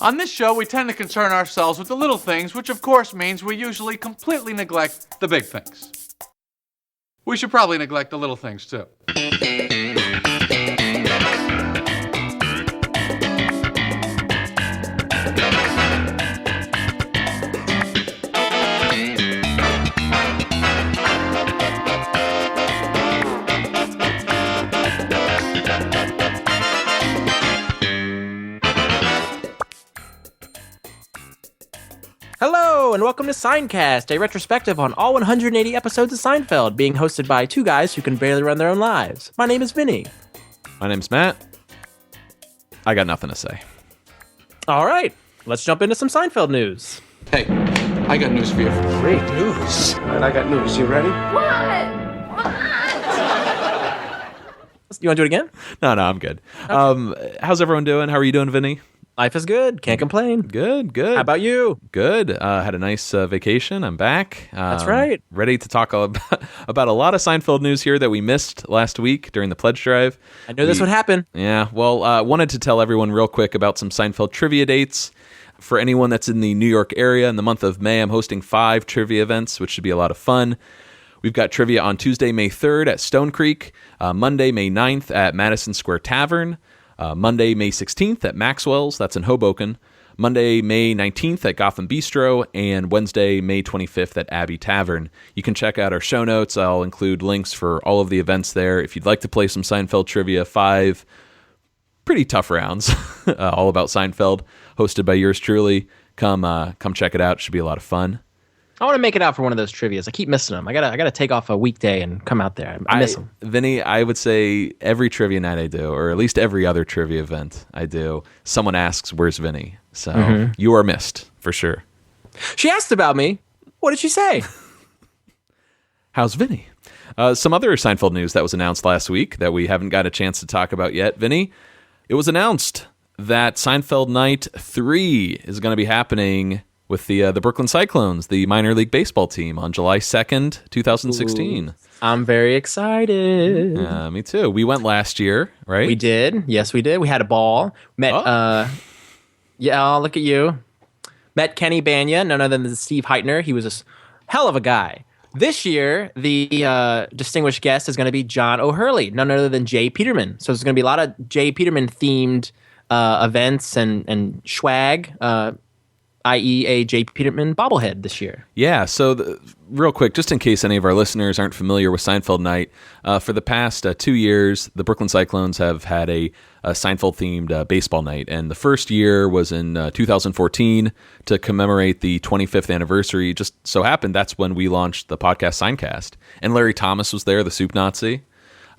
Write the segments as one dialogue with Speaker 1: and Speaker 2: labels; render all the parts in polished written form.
Speaker 1: On this show, we tend to concern ourselves with the little things, which of course means we usually completely neglect the big things. We should probably neglect the little things, too.
Speaker 2: Hello, and welcome to Seincast, a retrospective on all 180 episodes of Seinfeld, being hosted by two guys who can barely run their own lives. My name is Vinnie.
Speaker 3: My name's Matt. I got nothing to say.
Speaker 2: All right, let's jump into some Seinfeld news.
Speaker 1: Hey, I got news for you.
Speaker 4: Great news. All right, I got news. You ready?
Speaker 2: You want to do it again?
Speaker 3: No, I'm good. Okay. How's everyone doing? How are you doing, Vinny?
Speaker 2: Life is good. Can't complain.
Speaker 3: Good.
Speaker 2: How about you?
Speaker 3: Good. Had a nice vacation. I'm back.
Speaker 2: That's right.
Speaker 3: Ready to talk about a lot of Seinfeld news here that we missed last week during the pledge drive.
Speaker 2: I knew this would happen.
Speaker 3: Yeah. Well, wanted to tell everyone real quick about some Seinfeld trivia dates. For anyone that's in the New York area, in the month of May, I'm hosting 5 trivia events, which should be a lot of fun. We've got trivia on Tuesday, May 3rd at Stone Creek, Monday, May 9th at Madison Square Tavern, Monday, May 16th at Maxwell's, that's in Hoboken, Monday, May 19th at Gotham Bistro, and Wednesday, May 25th at Abbey Tavern. You can check out our show notes. I'll include links for all of the events there. If you'd like to play some Seinfeld trivia, 5 pretty tough rounds, all about Seinfeld, hosted by yours truly. Come check it out. It should be a lot of fun.
Speaker 2: I want to make it out for one of those trivias. I keep missing them. I gotta take off a weekday and come out there. I miss them.
Speaker 3: Vinny, I would say every trivia night I do, or at least every other trivia event I do, someone asks, "Where's Vinny?" So you are missed for sure.
Speaker 2: She asked about me. What did she say?
Speaker 3: How's Vinny? Some other Seinfeld news that was announced last week that we haven't got a chance to talk about yet. Vinny, it was announced that Seinfeld Night 3 is going to be happening with the Brooklyn Cyclones, the minor league baseball team, on July 2nd, 2016.
Speaker 2: Ooh, I'm very excited.
Speaker 3: Me too. We went last year, right?
Speaker 2: We did. Yes, we did. We had a ball. Met, look at you. Met Kenny Banya, none other than Steve Heitner. He was a hell of a guy. This year, the distinguished guest is going to be John O'Hurley, none other than Jay Peterman. So there's going to be a lot of Jay Peterman-themed events and swag, i.e. a J. Peterman bobblehead this year.
Speaker 3: Yeah, so real quick, just in case any of our listeners aren't familiar with Seinfeld Night, for the past 2 years, the Brooklyn Cyclones have had a Seinfeld-themed baseball night, and the first year was in 2014 to commemorate the 25th anniversary. Just so happened that's when we launched the podcast Seincast, and Larry Thomas was there, the Soup Nazi.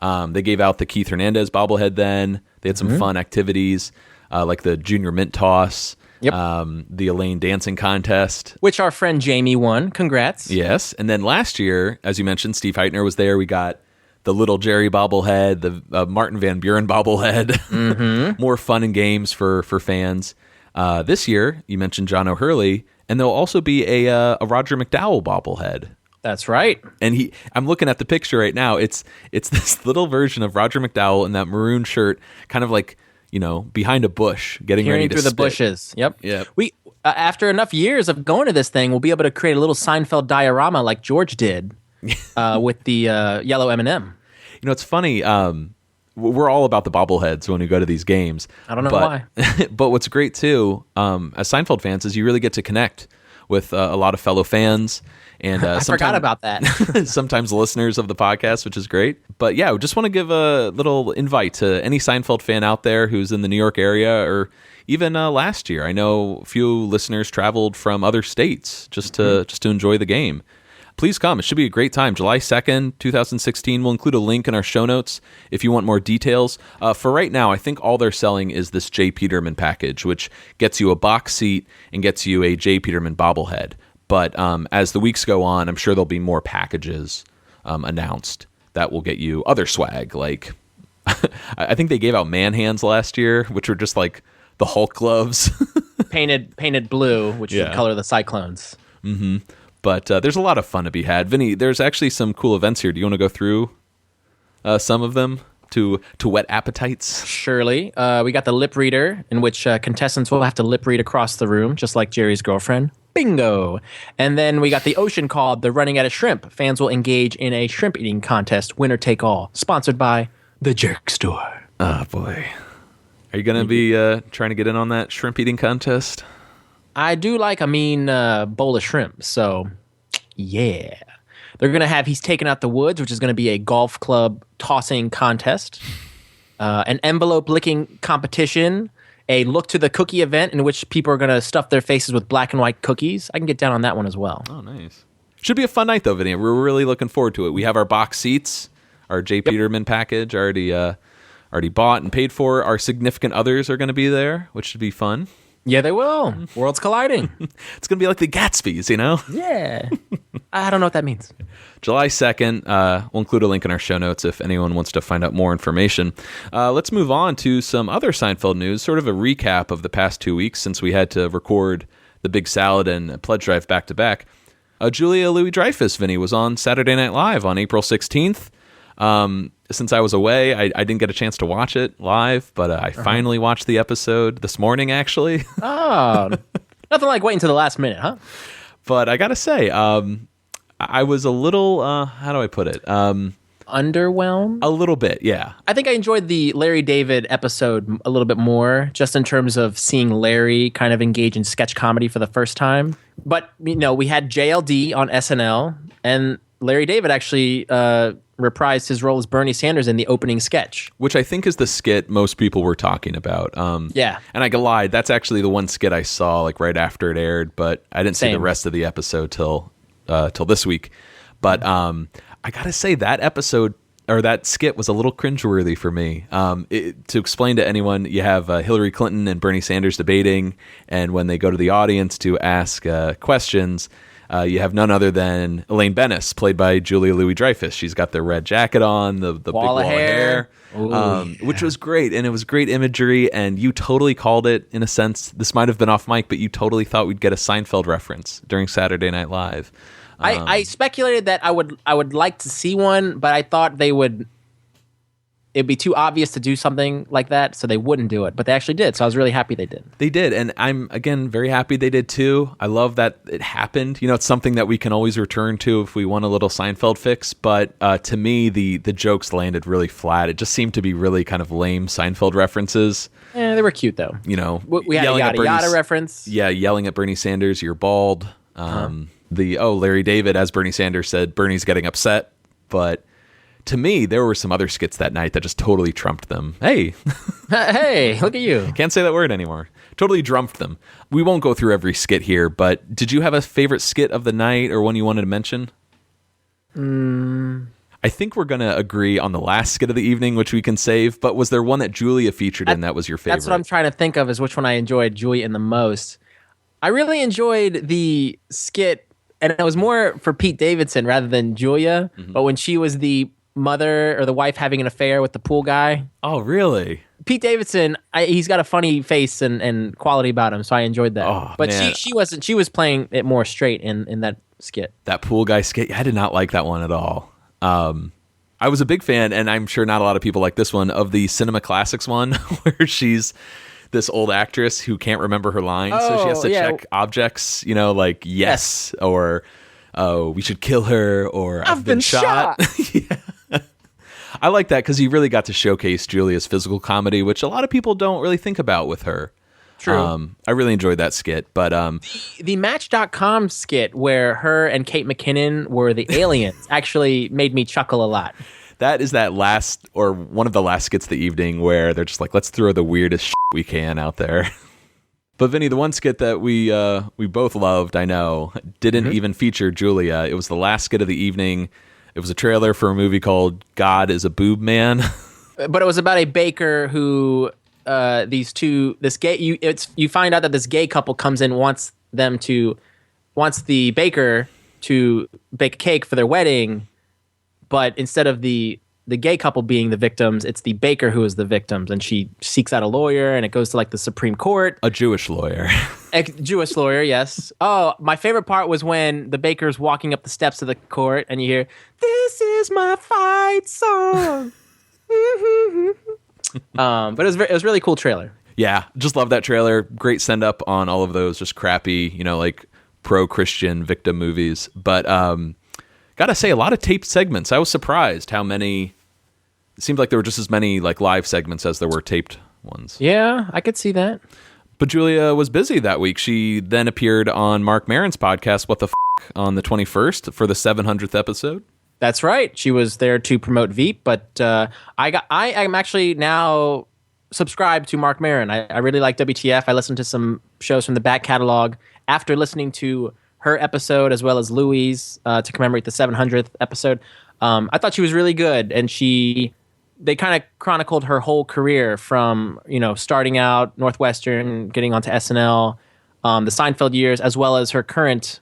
Speaker 3: They gave out the Keith Hernandez bobblehead then. They had some fun activities, like the Junior Mint Toss.
Speaker 2: Yep.
Speaker 3: The Elaine dancing contest,
Speaker 2: which our friend Jamie won. Congrats.
Speaker 3: Yes. And then last year, as you mentioned, Steve Heitner was there. We got the Little Jerry bobblehead, the Martin Van Buren bobblehead. More fun and games for fans. This year, you mentioned John O'Hurley, and there'll also be a Roger McDowell bobblehead.
Speaker 2: That's right.
Speaker 3: And I'm looking at the picture right now. It's this little version of Roger McDowell in that maroon shirt, kind of like, behind a bush, getting ready to
Speaker 2: through the
Speaker 3: spit.
Speaker 2: bushes. Yep.
Speaker 3: Yep.
Speaker 2: We after enough years of going to this thing, we'll be able to create a little Seinfeld diorama like George did with the yellow M&M.
Speaker 3: It's funny. We're all about the bobbleheads when we go to these games.
Speaker 2: I don't know why.
Speaker 3: But what's great too, as Seinfeld fans, is you really get to connect with a lot of fellow fans. And
Speaker 2: I forgot about that.
Speaker 3: Sometimes listeners of the podcast, which is great. But yeah, we just want to give a little invite to any Seinfeld fan out there who's in the New York area, or even last year. I know a few listeners traveled from other states just to enjoy the game. Please come. It should be a great time. July 2nd, 2016. We'll include a link in our show notes if you want more details. For right now, I think all they're selling is this J. Peterman package, which gets you a box seat and gets you a J. Peterman bobblehead. But as the weeks go on, I'm sure there'll be more packages announced that will get you other swag. Like, I think they gave out man hands last year, which were just like the Hulk gloves.
Speaker 2: painted blue, which would color the Cyclones.
Speaker 3: Mm-hmm. But there's a lot of fun to be had. Vinny, there's actually some cool events here. Do you want to go through some of them? to whet appetites.
Speaker 2: Surely. We got the lip reader, in which contestants will have to lip read across the room, just like Jerry's girlfriend. Bingo. And then we got the ocean called the running out of shrimp. Fans will engage in a shrimp eating contest, winner take all, sponsored by the Jerk Store.
Speaker 3: Oh, boy. Are you going to be trying to get in on that shrimp eating contest?
Speaker 2: I do like a mean bowl of shrimp, so yeah. They're going to have He's Taken Out the Woods, which is going to be a golf club tossing contest, an envelope licking competition, a look to the cookie event in which people are going to stuff their faces with black and white cookies. I can get down on that one as well.
Speaker 3: Oh, nice. Should be a fun night, though, Vinny. We're really looking forward to it. We have our box seats, our J. Peterman package already bought and paid for. Our significant others are going to be there, which should be fun.
Speaker 2: Yeah, they will. Worlds colliding.
Speaker 3: It's going to be like the Gatsbys, you know?
Speaker 2: Yeah. I don't know what that means.
Speaker 3: July 2nd. We'll include a link in our show notes if anyone wants to find out more information. Let's move on to some other Seinfeld news, sort of a recap of the past 2 weeks since we had to record the Big Salad and Pledge Drive back-to-back. Julia Louis-Dreyfus, Vinny, was on Saturday Night Live on April 16th. Since I was away, I didn't get a chance to watch it live, but I finally watched the episode this morning, actually.
Speaker 2: Oh, nothing like waiting to the last minute, huh?
Speaker 3: But I gotta say, I was a little, how do I put it?
Speaker 2: Underwhelmed?
Speaker 3: A little bit, yeah.
Speaker 2: I think I enjoyed the Larry David episode a little bit more, just in terms of seeing Larry kind of engage in sketch comedy for the first time. But, you know, we had JLD on SNL, and Larry David actually reprised his role as Bernie Sanders in the opening sketch.
Speaker 3: Which I think is the skit most people were talking about.
Speaker 2: Yeah.
Speaker 3: And I lied, that's actually the one skit I saw like right after it aired, but I didn't see the rest of the episode till this week. But I gotta say that episode or that skit was a little cringeworthy for me. To explain to anyone, you have Hillary Clinton and Bernie Sanders debating, and when they go to the audience to ask questions, you have none other than Elaine Bennis, played by Julia Louis-Dreyfus. She's got the red jacket on, the big wall of hair, which was great, and it was great imagery, and you totally called it, in a sense. This might have been off mic, but you totally thought we'd get a Seinfeld reference during Saturday Night Live.
Speaker 2: I speculated that I would like to see one, but I thought it'd be too obvious to do something like that, so they wouldn't do it. But they actually did, so I was really happy they did.
Speaker 3: They did, and I'm, again, very happy they did too. I love that it happened. You know, it's something that we can always return to if we want a little Seinfeld fix, but to me, the jokes landed really flat. It just seemed to be really kind of lame Seinfeld references.
Speaker 2: Yeah, they were cute, though.
Speaker 3: You know,
Speaker 2: we had a yada yada reference.
Speaker 3: Yeah, yelling at Bernie Sanders, "You're bald." Larry David, as Bernie Sanders said, Bernie's getting upset, but to me, there were some other skits that night that just totally trumped them. Hey.
Speaker 2: Hey, look at you.
Speaker 3: Can't say that word anymore. Totally trumped them. We won't go through every skit here, but did you have a favorite skit of the night or one you wanted to mention? I think we're going to agree on the last skit of the evening, which we can save, but was there one that Julia featured in that was your favorite?
Speaker 2: That's what I'm trying to think of, is which one I enjoyed Julia in the most. I really enjoyed the skit, and it was more for Pete Davidson rather than Julia, but when she was the mother or the wife having an affair with the pool guy.
Speaker 3: Oh, really?
Speaker 2: Pete Davidson, he's got a funny face and quality about him, so I enjoyed that.
Speaker 3: Oh,
Speaker 2: but
Speaker 3: man.
Speaker 2: she wasn't. She was playing it more straight in that skit.
Speaker 3: That pool guy skit, I did not like that one at all. I was a big fan, and I'm sure not a lot of people like this one, of the Cinema Classics one, where she's this old actress who can't remember her lines, so she has to check objects, you know, like yes. Or we should kill her, or I've been shot. Yeah. I like that because he really got to showcase Julia's physical comedy, which a lot of people don't really think about with her.
Speaker 2: True.
Speaker 3: I really enjoyed that skit, but
Speaker 2: the Match.com skit where her and Kate McKinnon were the aliens actually made me chuckle a lot.
Speaker 3: That is that last, or one of the last skits of the evening where they're just like, let's throw the weirdest shit we can out there. But Vinny, the one skit that we both loved, I know, didn't even feature Julia. It was the last skit of the evening. It was a trailer for a movie called God is a Boob Man.
Speaker 2: But it was about a baker who you find out that this gay couple comes in, wants the baker to bake a cake for their wedding, but instead of the gay couple being the victims, it's the baker who is the victims, and she seeks out a lawyer, and it goes to like the Supreme Court.
Speaker 3: A Jewish lawyer.
Speaker 2: A Jewish lawyer, yes. Oh, my favorite part was when the baker's walking up the steps of the court, and you hear, "This is my fight song." But it was really cool trailer.
Speaker 3: Yeah, just love that trailer. Great send up on all of those just crappy, like pro-Christian victim movies. But gotta say, a lot of taped segments. I was surprised how many. It seemed like there were just as many like live segments as there were taped ones.
Speaker 2: Yeah, I could see that.
Speaker 3: But Julia was busy that week. She then appeared on Mark Maron's podcast, What the F***, on the 21st for the 700th episode.
Speaker 2: That's right. She was there to promote Veep, but I am actually now subscribed to Mark Maron. I really like WTF. I listened to some shows from the back catalog after listening to her episode as well as Louie's to commemorate the 700th episode. I thought she was really good, and they kind of chronicled her whole career from starting out Northwestern, getting onto SNL, the Seinfeld years, as well as her current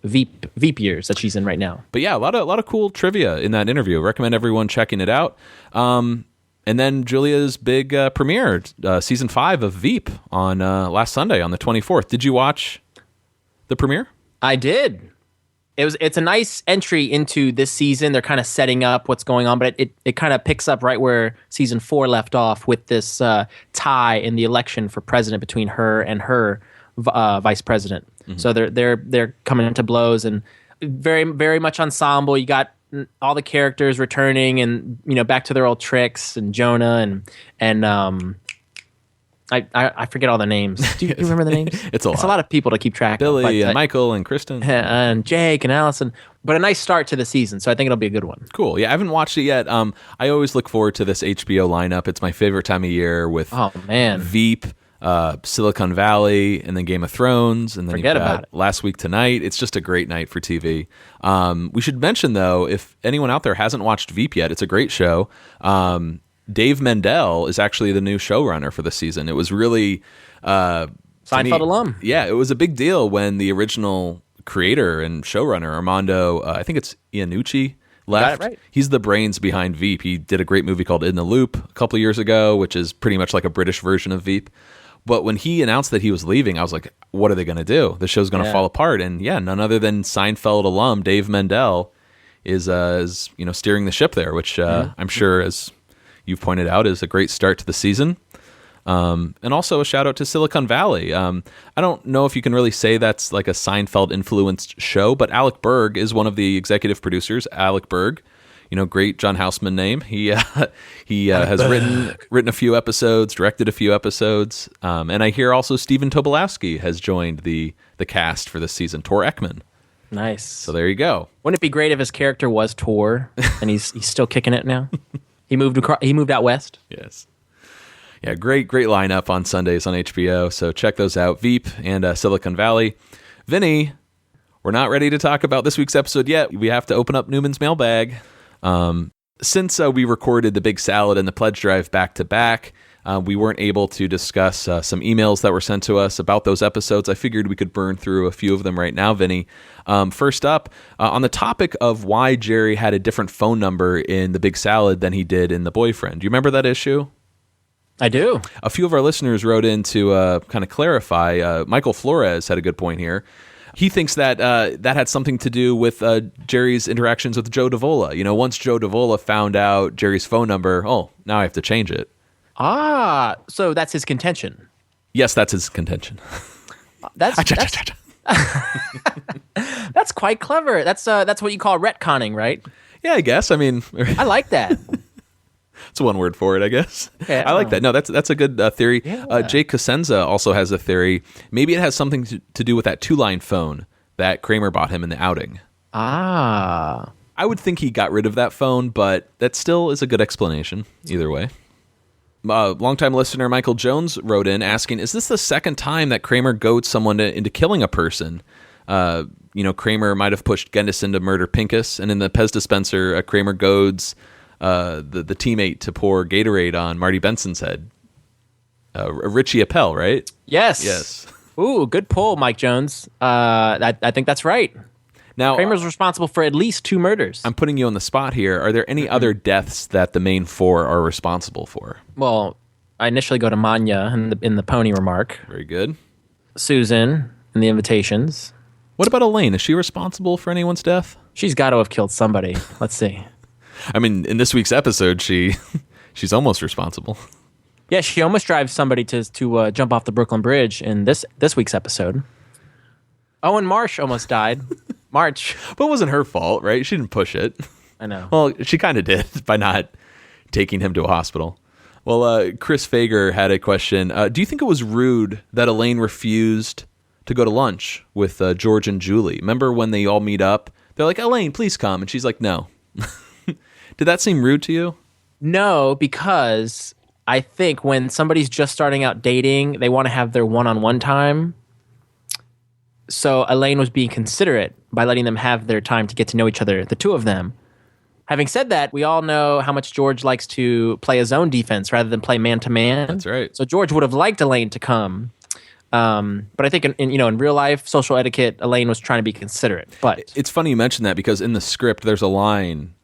Speaker 2: Veep years that she's in right now.
Speaker 3: But yeah, a lot of cool trivia in that interview. Recommend everyone checking it out. And then Julia's big premiere, season 5 of Veep on last Sunday on the 24th. Did you watch the premiere?
Speaker 2: I did. It's a nice entry into this season. They're kind of setting up what's going on, but it kind of picks up right where season 4 left off with this tie in the election for president between her and her vice president. Mm-hmm. So they're coming into blows, and very very much ensemble. You got all the characters returning, and back to their old tricks, and Jonah and I forget all the names. Do you remember the names?
Speaker 3: It's a
Speaker 2: lot of people to keep track
Speaker 3: Billy
Speaker 2: of. Billy
Speaker 3: and Michael and Kristen.
Speaker 2: And Jake and Allison. But a nice start to the season, so I think it'll be a good one.
Speaker 3: Cool. Yeah, I haven't watched it yet. I always look forward to this HBO lineup. It's my favorite time of year with Veep, Silicon Valley, and then Game of Thrones, and then
Speaker 2: Forget about it.
Speaker 3: Last Week Tonight. It's just a great night for TV. We should mention, though, if anyone out there hasn't watched Veep yet, it's a great show. Dave Mendel is actually the new showrunner for the season. It was really
Speaker 2: Seinfeld alum.
Speaker 3: Yeah, it was a big deal when the original creator and showrunner Armando, I think it's Iannucci, left.
Speaker 2: Got it right.
Speaker 3: He's the brains behind Veep. He did a great movie called In the Loop a couple of years ago, which is pretty much like a British version of Veep. But when he announced that he was leaving, I was like, what are they going to do? The show's going to fall apart. And yeah, none other than Seinfeld alum Dave Mendel is steering the ship there, which I'm sure, as you've pointed out, is a great start to the season. And also a shout out to Silicon Valley. I don't know if you can really say that's like a Seinfeld influenced show, but Alec Berg is one of the executive producers. Alec Berg, great John Houseman name. He has written a few episodes, directed a few episodes, and I hear also Stephen Tobolowsky has joined the cast for this season. Tor Ekman.
Speaker 2: Nice.
Speaker 3: So there you go.
Speaker 2: Wouldn't it be great if his character was Tor and he's still kicking it now? He moved out west.
Speaker 3: Yes. Yeah, great lineup on Sundays on HBO. So check those out. Veep and Silicon Valley. Vinny, we're not ready to talk about this week's episode yet. We have to open up Newman's mailbag. Since we recorded the Big Salad and the Pledge Drive back to back, we weren't able to discuss some emails that were sent to us about those episodes. I figured we could burn through a few of them right now, Vinny. First up, on the topic of why Jerry had a different phone number in the Big Salad than he did in The Boyfriend. Do you remember that issue?
Speaker 2: I do.
Speaker 3: A few of our listeners wrote in to kind of clarify. Michael Flores had a good point here. He thinks that that had something to do with Jerry's interactions with Joe Davola. Once Joe Davola found out Jerry's phone number, now I have to change it.
Speaker 2: So that's his contention.
Speaker 3: Yes, that's his contention.
Speaker 2: That's quite clever. That's what you call retconning, right?
Speaker 3: Yeah, I guess. I mean,
Speaker 2: I like that.
Speaker 3: It's one word for it, I guess.
Speaker 2: Yeah,
Speaker 3: I like that. No, that's a good theory.
Speaker 2: Yeah.
Speaker 3: Jake Cosenza also has a theory. Maybe it has something to do with that 2-line phone that Kramer bought him in the outing.
Speaker 2: I
Speaker 3: would think he got rid of that phone, but that still is a good explanation either way. Longtime listener Michael Jones wrote in asking, is this the second time that Kramer goads someone into killing a person? Kramer might have pushed Gendison to murder Pincus, and in the Pez dispenser, Kramer goads the teammate to pour Gatorade on Marty Benson's head. Richie Appel, right?
Speaker 2: Yes. Ooh, good pull, Mike Jones. I think that's right.
Speaker 3: Now,
Speaker 2: Kramer's responsible for at least 2 murders.
Speaker 3: I'm putting you on the spot here. Are there any other deaths that the main 4 are responsible for?
Speaker 2: Well, I initially go to Manya in the pony remark.
Speaker 3: Very good.
Speaker 2: Susan in the invitations.
Speaker 3: What about Elaine? Is she responsible for anyone's death?
Speaker 2: She's got to have killed somebody. Let's see.
Speaker 3: I mean, in this week's episode, she's almost responsible.
Speaker 2: Yeah, she almost drives somebody to jump off the Brooklyn Bridge in this week's episode. Owen Marsh almost died. March.
Speaker 3: But it wasn't her fault, right? She didn't push it.
Speaker 2: I know.
Speaker 3: Well, she kind of did by not taking him to a hospital. Well, Chris Fager had a question. Do you think it was rude that Elaine refused to go to lunch with George and Julie? Remember when they all meet up? They're like, Elaine, please come. And she's like, no. Did that seem rude to you?
Speaker 2: No, because I think when somebody's just starting out dating, they want to have their one-on-one time. So Elaine was being considerate by letting them have their time to get to know each other, the two of them. Having said that, we all know how much George likes to play his own defense rather than play man-to-man.
Speaker 3: That's right.
Speaker 2: So George would have liked Elaine to come. But I think in real life, social etiquette, Elaine was trying to be considerate. But
Speaker 3: it's funny you mention that because in the script, there's a line,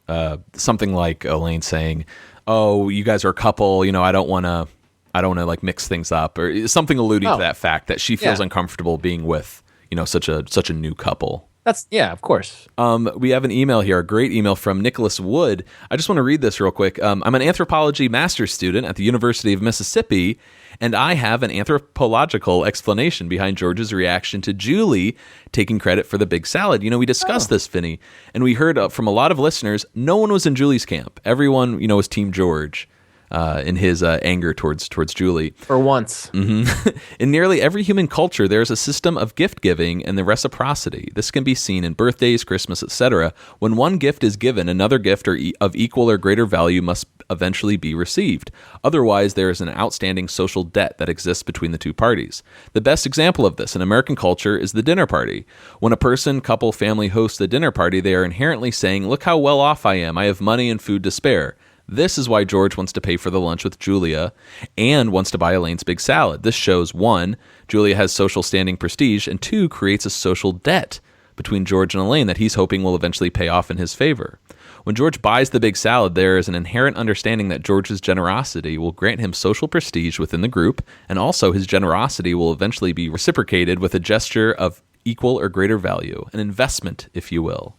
Speaker 3: something like Elaine saying, oh, you guys are a couple, I don't want to like mix things up, or something alluding to that fact that she feels uncomfortable being with, such a new couple.
Speaker 2: Of course.
Speaker 3: We have an email here, a great email from Nicholas Wood. I just want to read this real quick. I'm an anthropology master's student at the University of Mississippi, and I have an anthropological explanation behind George's reaction to Julie taking credit for the big salad. We discussed this, Vinnie, and we heard from a lot of listeners, no one was in Julie's camp. Everyone, was Team George. In his anger towards Julie.
Speaker 2: For once.
Speaker 3: Mm-hmm. In nearly every human culture, there is a system of gift giving and the reciprocity. This can be seen in birthdays, Christmas, etc. When one gift is given, another gift of equal or greater value must eventually be received. Otherwise, there is an outstanding social debt that exists between the two parties. The best example of this in American culture is the dinner party. When a person, couple, family hosts a dinner party, they are inherently saying, look how well off I am. I have money and food to spare. This is why George wants to pay for the lunch with Julia and wants to buy Elaine's big salad. This shows, 1, Julia has social standing prestige, and 2, creates a social debt between George and Elaine that he's hoping will eventually pay off in his favor. When George buys the big salad, there is an inherent understanding that George's generosity will grant him social prestige within the group, and also his generosity will eventually be reciprocated with a gesture of equal or greater value, an investment, if you will.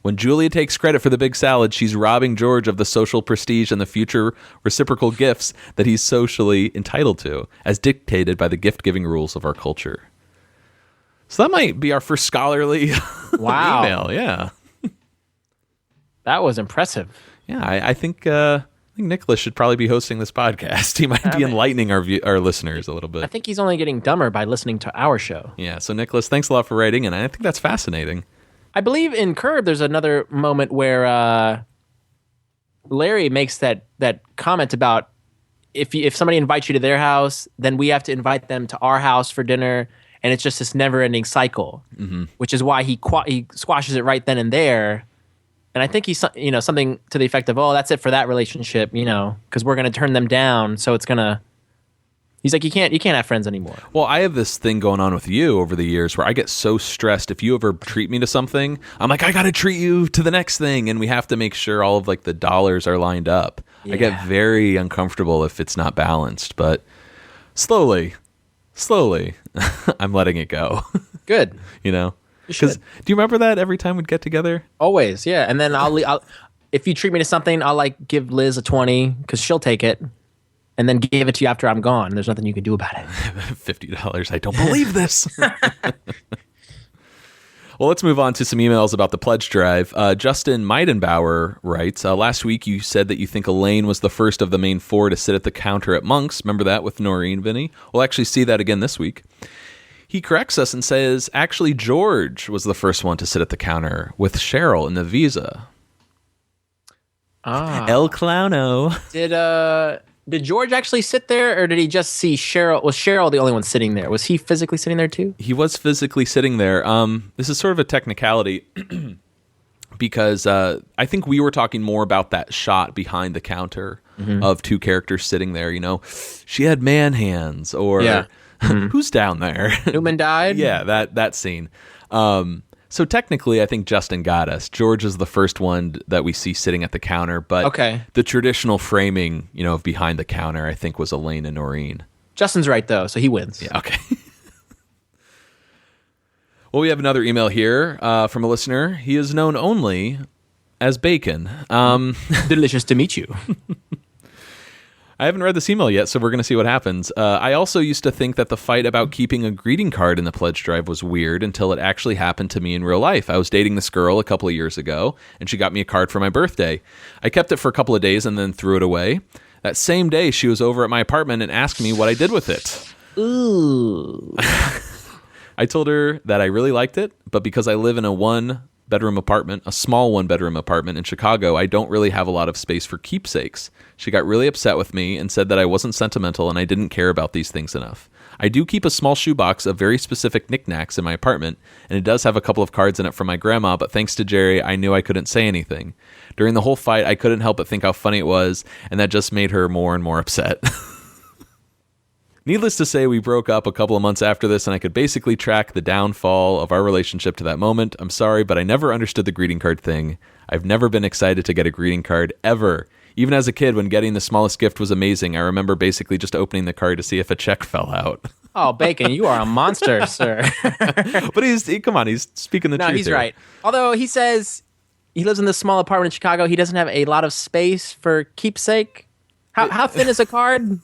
Speaker 3: When Julia takes credit for the big salad, she's robbing George of the social prestige and the future reciprocal gifts that he's socially entitled to, as dictated by the gift-giving rules of our culture. So that might be our first scholarly email. Yeah,
Speaker 2: that was impressive.
Speaker 3: Yeah, I think Nicholas should probably be hosting this podcast. He might be enlightening our listeners a little bit.
Speaker 2: I think he's only getting dumber by listening to our show.
Speaker 3: Yeah, so Nicholas, thanks a lot for writing, and I think that's fascinating.
Speaker 2: I believe in Curb, there's another moment where Larry makes that comment about if somebody invites you to their house, then we have to invite them to our house for dinner, and it's just this never-ending cycle, which is why he squashes it right then and there. And I think he's something to the effect of, oh, that's it for that relationship, because we're going to turn them down, so it's going to. He's like, you can't have friends anymore.
Speaker 3: Well, I have this thing going on with you over the years where I get so stressed. If you ever treat me to something, I'm like, I got to treat you to the next thing. And we have to make sure all of like the dollars are lined up. Yeah. I get very uncomfortable if it's not balanced, but slowly, I'm letting it go.
Speaker 2: Good.
Speaker 3: Because do you remember that every time we'd get together?
Speaker 2: Always. Yeah. And then I'll if you treat me to something, I'll like give Liz a 20 because she'll take it. And then give it to you after I'm gone. There's nothing you can do about it.
Speaker 3: $50. I don't believe this. Well, let's move on to some emails about the pledge drive. Justin Meidenbauer writes, last week you said that you think Elaine was the first of the main 4 to sit at the counter at Monk's. Remember that with Noreen, Vinnie? We'll actually see that again this week. He corrects us and says, actually, George was the first one to sit at the counter with Cheryl in the Visa. El Clowno.
Speaker 2: Did George actually sit there, or did he just see Cheryl? Was Cheryl the only one sitting there? Was he physically sitting there too?
Speaker 3: He was physically sitting there. This is sort of a technicality because I think we were talking more about that shot behind the counter of 2 characters sitting there. She had man hands, or who's down there?
Speaker 2: Newman died?
Speaker 3: Yeah, that scene. So technically, I think Justin got us. George is the first one that we see sitting at the counter, but the traditional framing, of behind the counter, I think was Elaine and Noreen.
Speaker 2: Justin's right, though, so he wins.
Speaker 3: Yeah, okay. Well, we have another email here from a listener. He is known only as bacon.
Speaker 2: Delicious to meet you.
Speaker 3: I haven't read this email yet, so we're going to see what happens. I also used to think that the fight about keeping a greeting card in the pledge drive was weird until it actually happened to me in real life. I was dating this girl a couple of years ago, and she got me a card for my birthday. I kept it for a couple of days and then threw it away. That same day, she was over at my apartment and asked me what I did with it.
Speaker 2: Ooh.
Speaker 3: I told her that I really liked it, but because I live in a small one-bedroom apartment in Chicago, I don't really have a lot of space for keepsakes. She got really upset with me and said that I wasn't sentimental and I didn't care about these things enough. I do keep a small shoebox of very specific knickknacks in my apartment, and it does have a couple of cards in it from my grandma, but thanks to Jerry, I knew I couldn't say anything. During the whole fight, I couldn't help but think how funny it was, and that just made her more and more upset. Needless to say, we broke up a couple of months after this, and I could basically track the downfall of our relationship to that moment. I'm sorry, but I never understood the greeting card thing. I've never been excited to get a greeting card, ever. Even as a kid, when getting the smallest gift was amazing, I remember basically just opening the card to see if a check fell out.
Speaker 2: Oh, Bacon, you are a monster, sir.
Speaker 3: But he's speaking the truth.
Speaker 2: No, he's
Speaker 3: here.
Speaker 2: right. Although he says he lives in this small apartment in Chicago, he doesn't have a lot of space for keepsake. How thin is a card?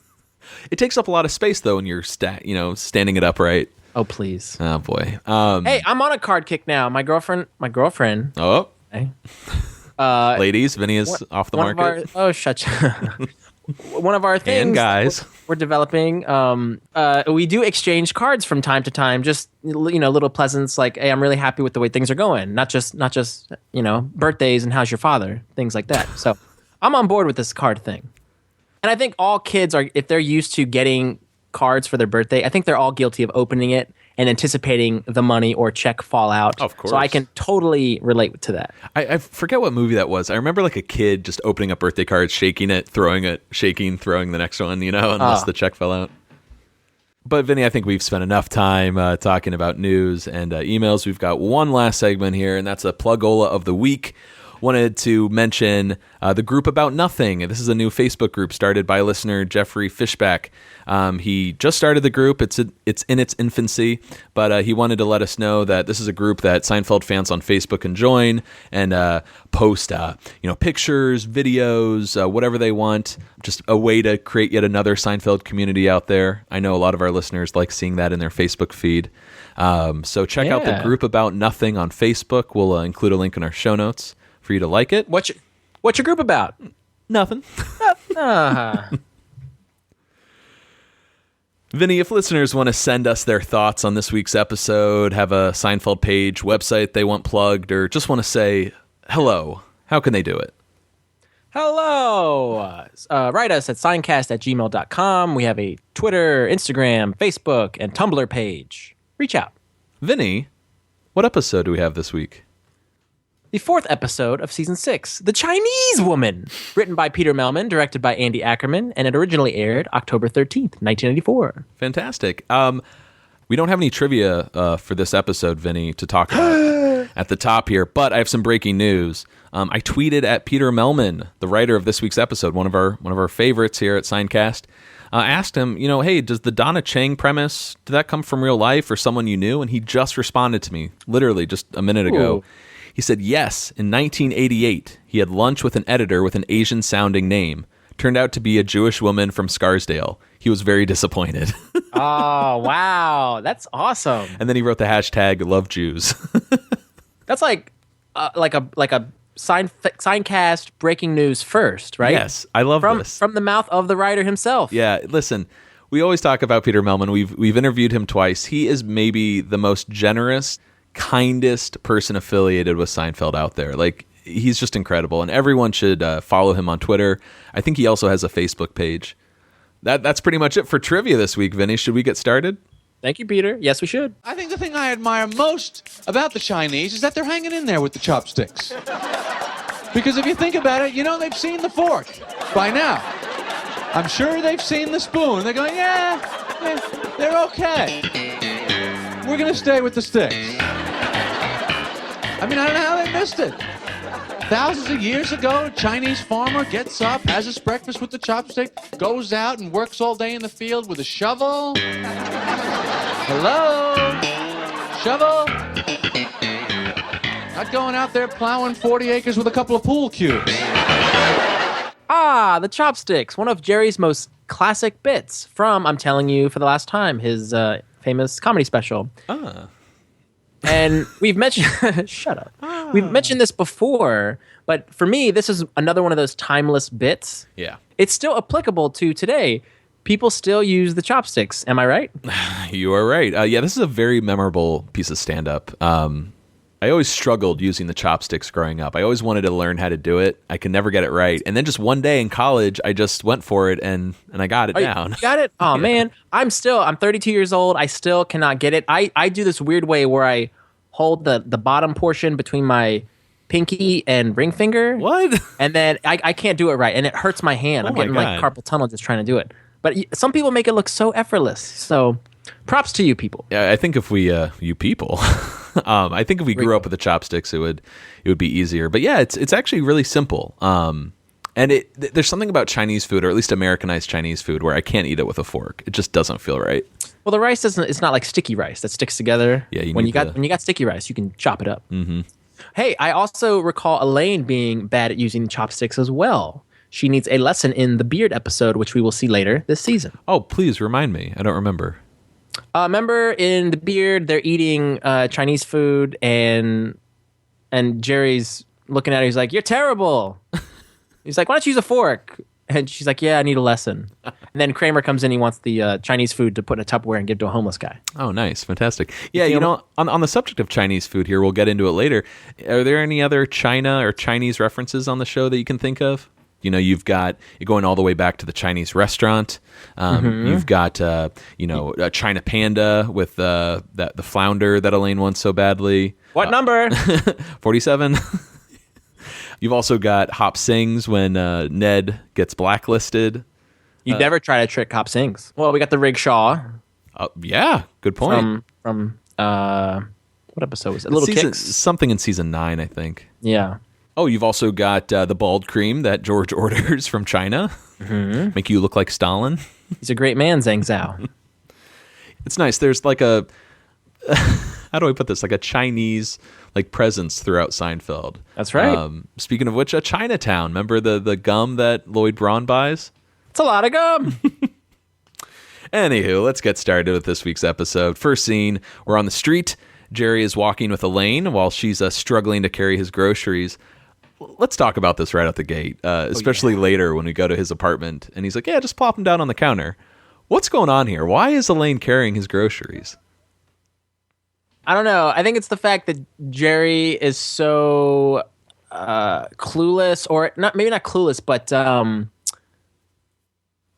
Speaker 3: It takes up a lot of space, though, when you're standing it upright.
Speaker 2: Oh, please.
Speaker 3: Oh, boy.
Speaker 2: Hey, I'm on a card kick now. My girlfriend.
Speaker 3: Oh.
Speaker 2: Hey.
Speaker 3: Ladies, Vinnie is off the market.
Speaker 2: Shut you. One of our things.
Speaker 3: And guys.
Speaker 2: We're developing. We do exchange cards from time to time. Just, little pleasants like, hey, I'm really happy with the way things are going. Not just birthdays and how's your father, things like that. So I'm on board with this card thing. And I think all kids are, if they're used to getting cards for their birthday, I think they're all guilty of opening it and anticipating the money or check fallout.
Speaker 3: Of course.
Speaker 2: So I can totally relate to that.
Speaker 3: I forget what movie that was. I remember like a kid just opening up birthday cards, shaking it, throwing the next one, unless the check fell out. But Vinnie, I think we've spent enough time talking about news and emails. We've got one last segment here, and that's a Plugola of the Week. Wanted to mention the group About Nothing. This is a new Facebook group started by listener Jeffrey Fishback. He just started the group. It's in its infancy, but he wanted to let us know that this is a group that Seinfeld fans on Facebook can join and post pictures, videos, whatever they want. Just a way to create yet another Seinfeld community out there. I know a lot of our listeners like seeing that in their Facebook feed. So check out the group About Nothing on Facebook. We'll include a link in our show notes for you to like it.
Speaker 2: What's your group about?
Speaker 3: Nothing. Vinnie, if listeners want to send us their thoughts on this week's episode, have a Seinfeld page, website they want plugged, or just want to say hello, how can they do it?
Speaker 2: Hello. Write us at Seincast@gmail.com. We have a Twitter, Instagram, Facebook, and Tumblr page. Reach out.
Speaker 3: Vinnie, what episode do we have this week?
Speaker 2: The 4th episode of Season 6, The Chinese Woman, written by Peter Melman, directed by Andy Ackerman, and it originally aired October 13th, 1984.
Speaker 3: Fantastic. We don't have any trivia for this episode, Vinnie, to talk about at the top here, but I have some breaking news. I tweeted at Peter Melman, the writer of this week's episode, one of our favorites here at Seincast. Asked him, hey, does the Donna Chang premise, did that come from real life or someone you knew? And he just responded to me, literally just a minute ago.
Speaker 2: Ooh.
Speaker 3: He said, yes, in 1988, he had lunch with an editor with an Asian-sounding name. Turned out to be a Jewish woman from Scarsdale. He was very disappointed.
Speaker 2: Oh, wow. That's awesome.
Speaker 3: And then he wrote the hashtag Love Jews.
Speaker 2: That's like a Seincast breaking news first, right?
Speaker 3: Yes, I love this.
Speaker 2: From the mouth of the writer himself.
Speaker 3: Yeah, listen, we always talk about Peter Melman. We've interviewed him twice. He is maybe the most generous, kindest person affiliated with Seinfeld out there. Like, he's just incredible, and everyone should follow him on Twitter. I think he also has a Facebook page. That's pretty much it for trivia this week, Vinny. Should we get started?
Speaker 2: Thank you, Peter. Yes, we should.
Speaker 1: I think the thing I admire most about the Chinese is that they're hanging in there with the chopsticks. Because if you think about it, they've seen the fork by now. I'm sure they've seen the spoon. They're going, yeah, they're okay. We're going to stay with the sticks. I don't know how they missed it. Thousands of years ago, a Chinese farmer gets up, has his breakfast with the chopstick, goes out and works all day in the field with a shovel. Hello? Shovel? I'd going out there plowing 40 acres with a couple of pool cues.
Speaker 2: The chopsticks, one of Jerry's most classic bits from, I'm telling you for the last time, his famous comedy special. And we've mentioned, shut up. We've mentioned this before, but for me, this is another one of those timeless bits.
Speaker 3: Yeah.
Speaker 2: It's still applicable to today. People still use the chopsticks. Am I right?
Speaker 3: You are right. Yeah, this is a very memorable piece of stand-up. I always struggled using the chopsticks growing up. I always wanted to learn how to do it. I could never get it right. And then just one day in college, I just went for it and I got it down.
Speaker 2: You got it? Oh, man. I'm 32 years old. I still cannot get it. I do this weird way where I hold the bottom portion between my pinky and ring finger.
Speaker 3: What?
Speaker 2: And then I can't do it right. And it hurts my hand. I'm getting like carpal tunnel just trying to do it. But some people make it look so effortless. So props to you people.
Speaker 3: Yeah, I think if we, you people, I think if we grew up with the chopsticks, it would be easier. But yeah, it's actually really simple. And there's something about Chinese food, or at least Americanized Chinese food, where I can't eat it with a fork. It just doesn't feel right.
Speaker 2: Well, the rice doesn't. It's not like sticky rice that sticks together.
Speaker 3: Yeah,
Speaker 2: when you got sticky rice, you can chop it up. Mm-hmm. Hey, I also recall Elaine being bad at using chopsticks as well. She needs a lesson in the beard episode, which we will see later this season.
Speaker 3: Oh, please remind me. I don't remember.
Speaker 2: Remember in the beard, they're eating Chinese food, and Jerry's looking at her. He's like, "You're terrible." He's like, "Why don't you use a fork?" And she's like, "Yeah, I need a lesson." And then Kramer comes in. He wants the Chinese food to put in a Tupperware and give to a homeless guy.
Speaker 3: Oh, nice. Fantastic. Yeah, on the subject of Chinese food here, we'll get into it later. Are there any other China or Chinese references on the show that you can think of? You're going all the way back to the Chinese restaurant. You've got, a China Panda with the flounder that Elaine wants so badly.
Speaker 2: What number?
Speaker 3: 47. You've also got Hop Sings when Ned gets blacklisted.
Speaker 2: You never try to trick Hop Sings. Well, we got the rickshaw.
Speaker 3: Yeah, good point.
Speaker 2: From what episode was it? Little Kicks?
Speaker 3: Something in season 9, I think.
Speaker 2: Yeah.
Speaker 3: Oh, you've also got the bald cream that George orders from China. Mm-hmm. Make you look like Stalin.
Speaker 2: He's a great man, Zhang Zhao.
Speaker 3: It's nice. There's like a, how do I put this? Like a Chinese presence throughout Seinfeld.
Speaker 2: That's right.
Speaker 3: Speaking of which, a Chinatown. Remember the gum that Lloyd Braun buys?
Speaker 2: It's a lot of gum.
Speaker 3: Anywho, let's get started with this week's episode. First scene, we're on the street. Jerry is walking with Elaine while she's struggling to carry his groceries. Let's talk about this right out the gate, especially later when we go to his apartment. And he's like, yeah, just plop them down on the counter. What's going on here? Why is Elaine carrying his groceries?
Speaker 2: I don't know. I think it's the fact that Jerry is so clueless, or maybe not clueless, but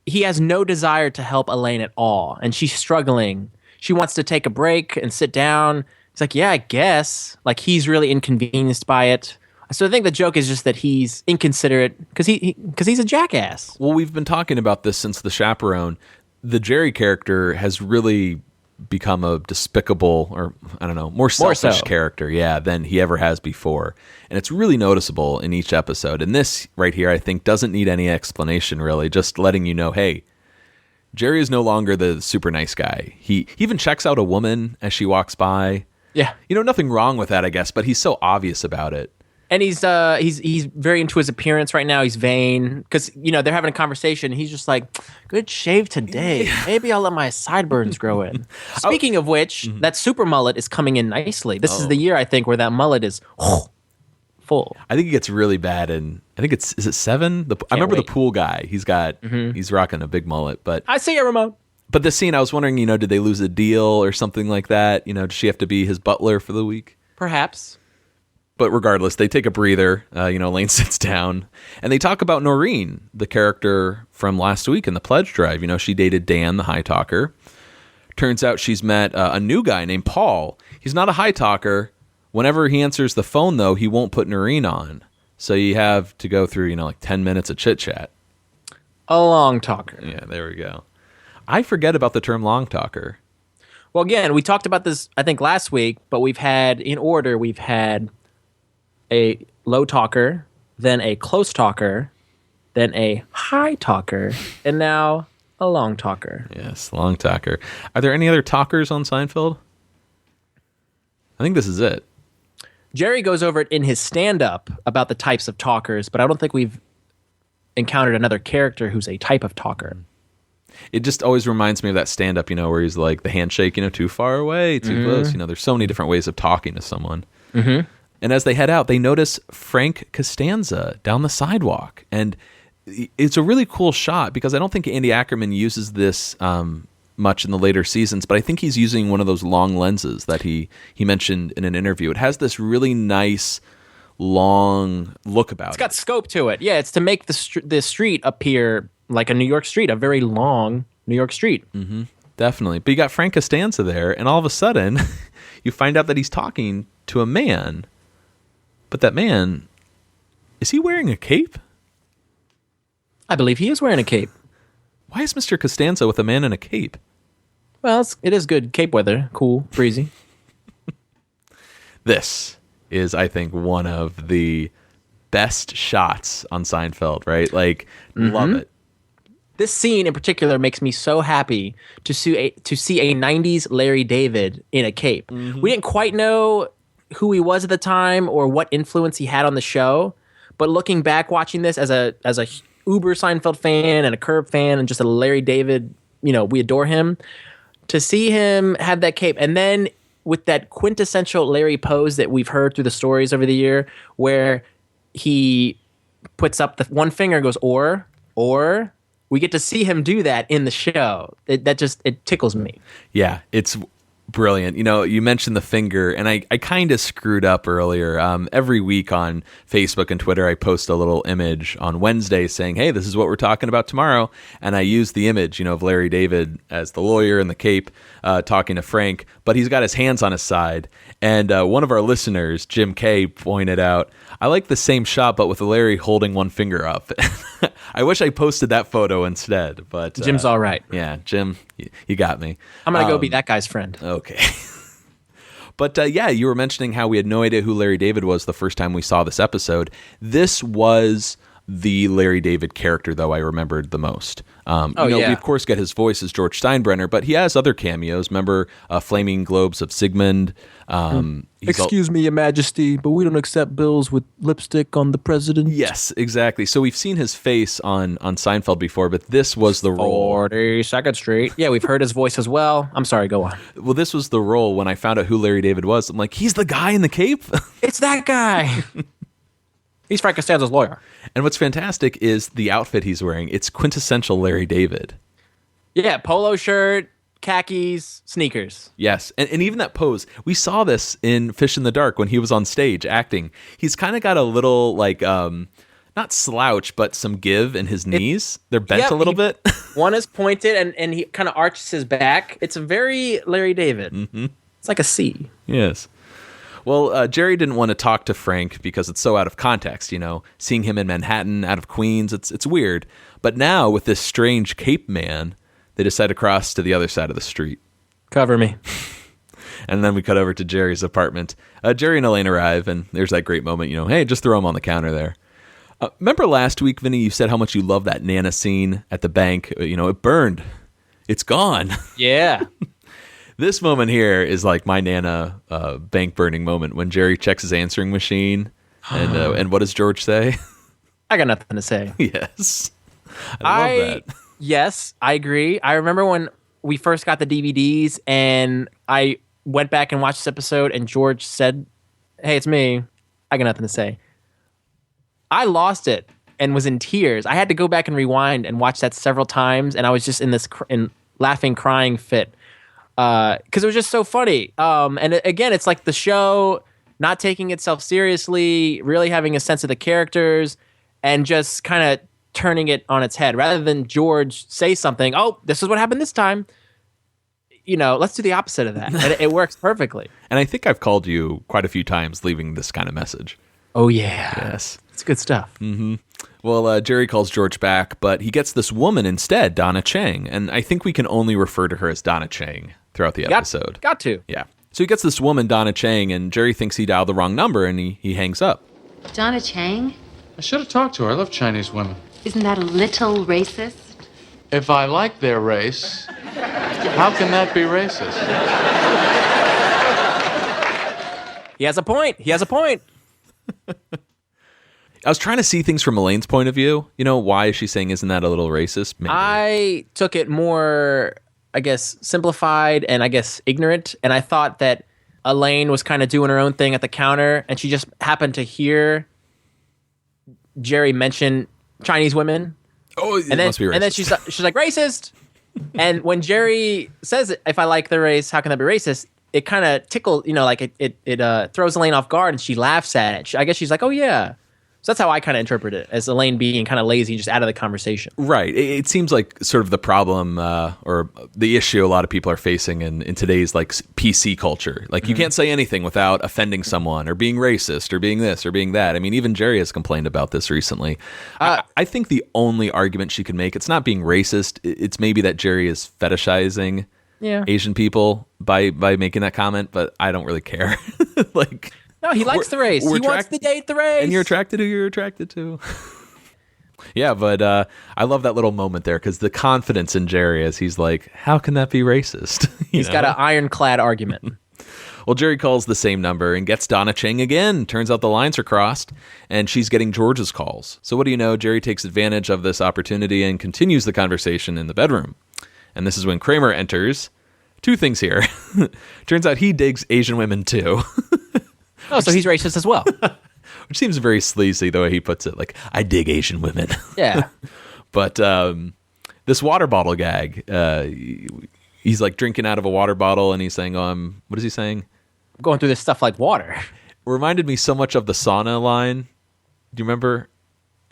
Speaker 2: he has no desire to help Elaine at all. And she's struggling. She wants to take a break and sit down. He's like, yeah, I guess. Like, he's really inconvenienced by it. So I think the joke is just that he's inconsiderate because he's a jackass.
Speaker 3: Well, we've been talking about this since The Chaperone. The Jerry character has really become a despicable, or I don't know, more selfish character, than he ever has before. And it's really noticeable in each episode. And this right here, I think, doesn't need any explanation, really. Just letting you know, hey, Jerry is no longer the super nice guy. He even checks out a woman as she walks by.
Speaker 2: Yeah.
Speaker 3: Nothing wrong with that, I guess, but he's so obvious about it.
Speaker 2: And he's very into his appearance right now. He's vain because they're having a conversation. And he's just like, "Good shave today. Maybe I'll let my sideburns grow in." Speaking of which, that super mullet is coming in nicely. This is the year, I think, where that mullet is full.
Speaker 3: I think it gets really bad, and I think is it 7? I remember the pool guy. He's got he's rocking a big mullet, but
Speaker 2: I see you, Ramon.
Speaker 3: But this scene, I was wondering, did they lose a deal or something like that? Does she have to be his butler for the week?
Speaker 2: Perhaps.
Speaker 3: But regardless, they take a breather. Elaine sits down, and they talk about Noreen, the character from last week in the pledge drive. She dated Dan, the high talker. Turns out she's met a new guy named Paul. He's not a high talker. Whenever he answers the phone, though, he won't put Noreen on. So you have to go through, 10 minutes of chit chat.
Speaker 2: A long talker.
Speaker 3: Yeah, there we go. I forget about the term long talker.
Speaker 2: Well, again, we talked about this, I think, last week, but we've had a low talker, then a close talker, then a high talker, and now a long talker.
Speaker 3: Yes, long talker. Are there any other talkers on Seinfeld? I think this is it.
Speaker 2: Jerry goes over it in his stand-up about the types of talkers, but I don't think we've encountered another character who's a type of talker.
Speaker 3: It just always reminds me of that stand-up, where he's like the handshake, too far away, too close. There's so many different ways of talking to someone. Mm-hmm. And as they head out, they notice Frank Costanza down the sidewalk. And it's a really cool shot because I don't think Andy Ackerman uses this much in the later seasons, but I think he's using one of those long lenses that he mentioned in an interview. It has this really nice long look about it.
Speaker 2: It's got scope to it. Yeah, it's to make the street appear like a New York street, a very long New York street.
Speaker 3: Mm-hmm. Definitely. But you got Frank Costanza there, and all of a sudden, you find out that he's talking to a man. But that man, is he wearing a cape?
Speaker 2: I believe he is wearing a cape.
Speaker 3: Why is Mr. Costanza with a man in a cape?
Speaker 2: Well, it is good cape weather. Cool, breezy.
Speaker 3: This is, I think, one of the best shots on Seinfeld, right? Like, love it.
Speaker 2: This scene in particular makes me so happy to see a 90s Larry David in a cape. Mm-hmm. We didn't quite know who he was at the time or what influence he had on the show, but looking back, watching this as a uber Seinfeld fan and a Curb fan and just a Larry David, we adore him. To see him have that cape, and then with that quintessential Larry pose that we've heard through the stories over the year, where he puts up the one finger and goes, or, we get to see him do that in the show. It tickles me.
Speaker 3: Yeah, it's brilliant. You mentioned the finger, and I kind of screwed up earlier. Every week on Facebook and Twitter, I post a little image on Wednesday saying, hey, this is what we're talking about tomorrow. And I use the image, of Larry David as the lawyer in the cape talking to Frank, but he's got his hands on his side. And one of our listeners, Jim K., pointed out, I like the same shot, but with Larry holding one finger up. I wish I posted that photo instead, but
Speaker 2: Jim's all right.
Speaker 3: Yeah, Jim, you got me.
Speaker 2: I'm gonna go be that guy's friend.
Speaker 3: Okay. But you were mentioning how we had no idea who Larry David was the first time we saw this episode. This was the Larry David character, though, I remembered the most. We of course get his voice as George Steinbrenner, but he has other cameos. Remember Flaming Globes of Sigmund?
Speaker 2: Excuse me, Your Majesty, but we don't accept bills with lipstick on the president.
Speaker 3: Yes, exactly. So we've seen his face on Seinfeld before, but this was the role.
Speaker 2: 42nd Street. Yeah, we've heard his voice as well. I'm sorry, go on.
Speaker 3: Well, this was the role when I found out who Larry David was. I'm like, he's the guy in the cape?
Speaker 2: It's that guy. He's Frank Costanza's lawyer.
Speaker 3: And what's fantastic is the outfit he's wearing. It's quintessential Larry David.
Speaker 2: Yeah, polo shirt, khakis, sneakers.
Speaker 3: Yes, and even that pose. We saw this in Fish in the Dark when he was on stage acting. He's kind of got a little, not slouch, but some give in his knees. They're bent a little bit.
Speaker 2: One is pointed, and he kind of arches his back. It's a very Larry David. Mm-hmm. It's like a C.
Speaker 3: Yes. Well, Jerry didn't want to talk to Frank because it's so out of context, seeing him in Manhattan, out of Queens, it's weird. But now with this strange cape man, they decide to cross to the other side of the street.
Speaker 2: Cover me.
Speaker 3: And then we cut over to Jerry's apartment. Jerry and Elaine arrive, and there's that great moment, hey, just throw him on the counter there. Remember last week, Vinnie, you said how much you love that Nana scene at the bank. It burned. It's gone.
Speaker 2: Yeah.
Speaker 3: This moment here is like my Nana bank burning moment when Jerry checks his answering machine. And what does George say?
Speaker 2: I got nothing to say.
Speaker 3: Yes. I love that.
Speaker 2: Yes, I agree. I remember when we first got the DVDs and I went back and watched this episode and George said, hey, it's me. I got nothing to say. I lost it and was in tears. I had to go back and rewind and watch that several times, and I was just in this laughing, crying fit. Because it was just so funny. And again, it's like the show not taking itself seriously, really having a sense of the characters, and just kind of turning it on its head. Rather than George say something, oh, this is what happened this time. Let's do the opposite of that. And it works perfectly.
Speaker 3: And I think I've called you quite a few times leaving this kind of message.
Speaker 2: Oh, yeah.
Speaker 3: Yes.
Speaker 2: It's good stuff.
Speaker 3: Mm-hmm. Well, Jerry calls George back, but he gets this woman instead, Donna Chang. And I think we can only refer to her as Donna Chang throughout the episode.
Speaker 2: Got to.
Speaker 3: Yeah. So he gets this woman, Donna Chang, and Jerry thinks he dialed the wrong number, and he hangs up.
Speaker 5: Donna Chang?
Speaker 1: I should have talked to her. I love Chinese women.
Speaker 5: Isn't that a little racist?
Speaker 1: If I like their race, how can that be racist?
Speaker 2: He has a point.
Speaker 3: I was trying to see things from Elaine's point of view. Why is she saying, isn't that a little racist? Maybe.
Speaker 2: I took it more, I guess, simplified and I guess ignorant. And I thought that Elaine was kind of doing her own thing at the counter, and she just happened to hear Jerry mention Chinese women.
Speaker 3: Oh, it must be racist.
Speaker 2: And then she's like, racist. And when Jerry says, if I like the race, how can that be racist? It kind of tickles, like it throws Elaine off guard, and she laughs at it. I guess she's like, oh, yeah. So that's how I kind of interpret it, as Elaine being kind of lazy and just out of the conversation.
Speaker 3: Right. It seems like sort of the problem or the issue a lot of people are facing in today's like PC culture. Like you can't say anything without offending someone or being racist or being this or being that. I mean, even Jerry has complained about this recently. I think the only argument she could make, it's not being racist. It's maybe that Jerry is fetishizing Asian people by making that comment, but I don't really care. Like...
Speaker 2: No, he likes the race. He wants to date the race.
Speaker 3: And you're attracted to who you're attracted to. Yeah, but I love that little moment there because the confidence in Jerry as he's like, how can that be racist?
Speaker 2: He's got an ironclad argument.
Speaker 3: Well, Jerry calls the same number and gets Donna Chang again. Turns out the lines are crossed, and she's getting George's calls. So what do you know? Jerry takes advantage of this opportunity and continues the conversation in the bedroom. And this is when Kramer enters. Two things here. Turns out he digs Asian women too.
Speaker 2: Oh, so he's racist as well.
Speaker 3: Which seems very sleazy the way he puts it. Like, I dig Asian women.
Speaker 2: Yeah.
Speaker 3: But this water bottle gag, he's like drinking out of a water bottle and he's saying, what is he saying?
Speaker 2: I'm going through this stuff like water.
Speaker 3: Reminded me so much of the sauna line. Do you remember?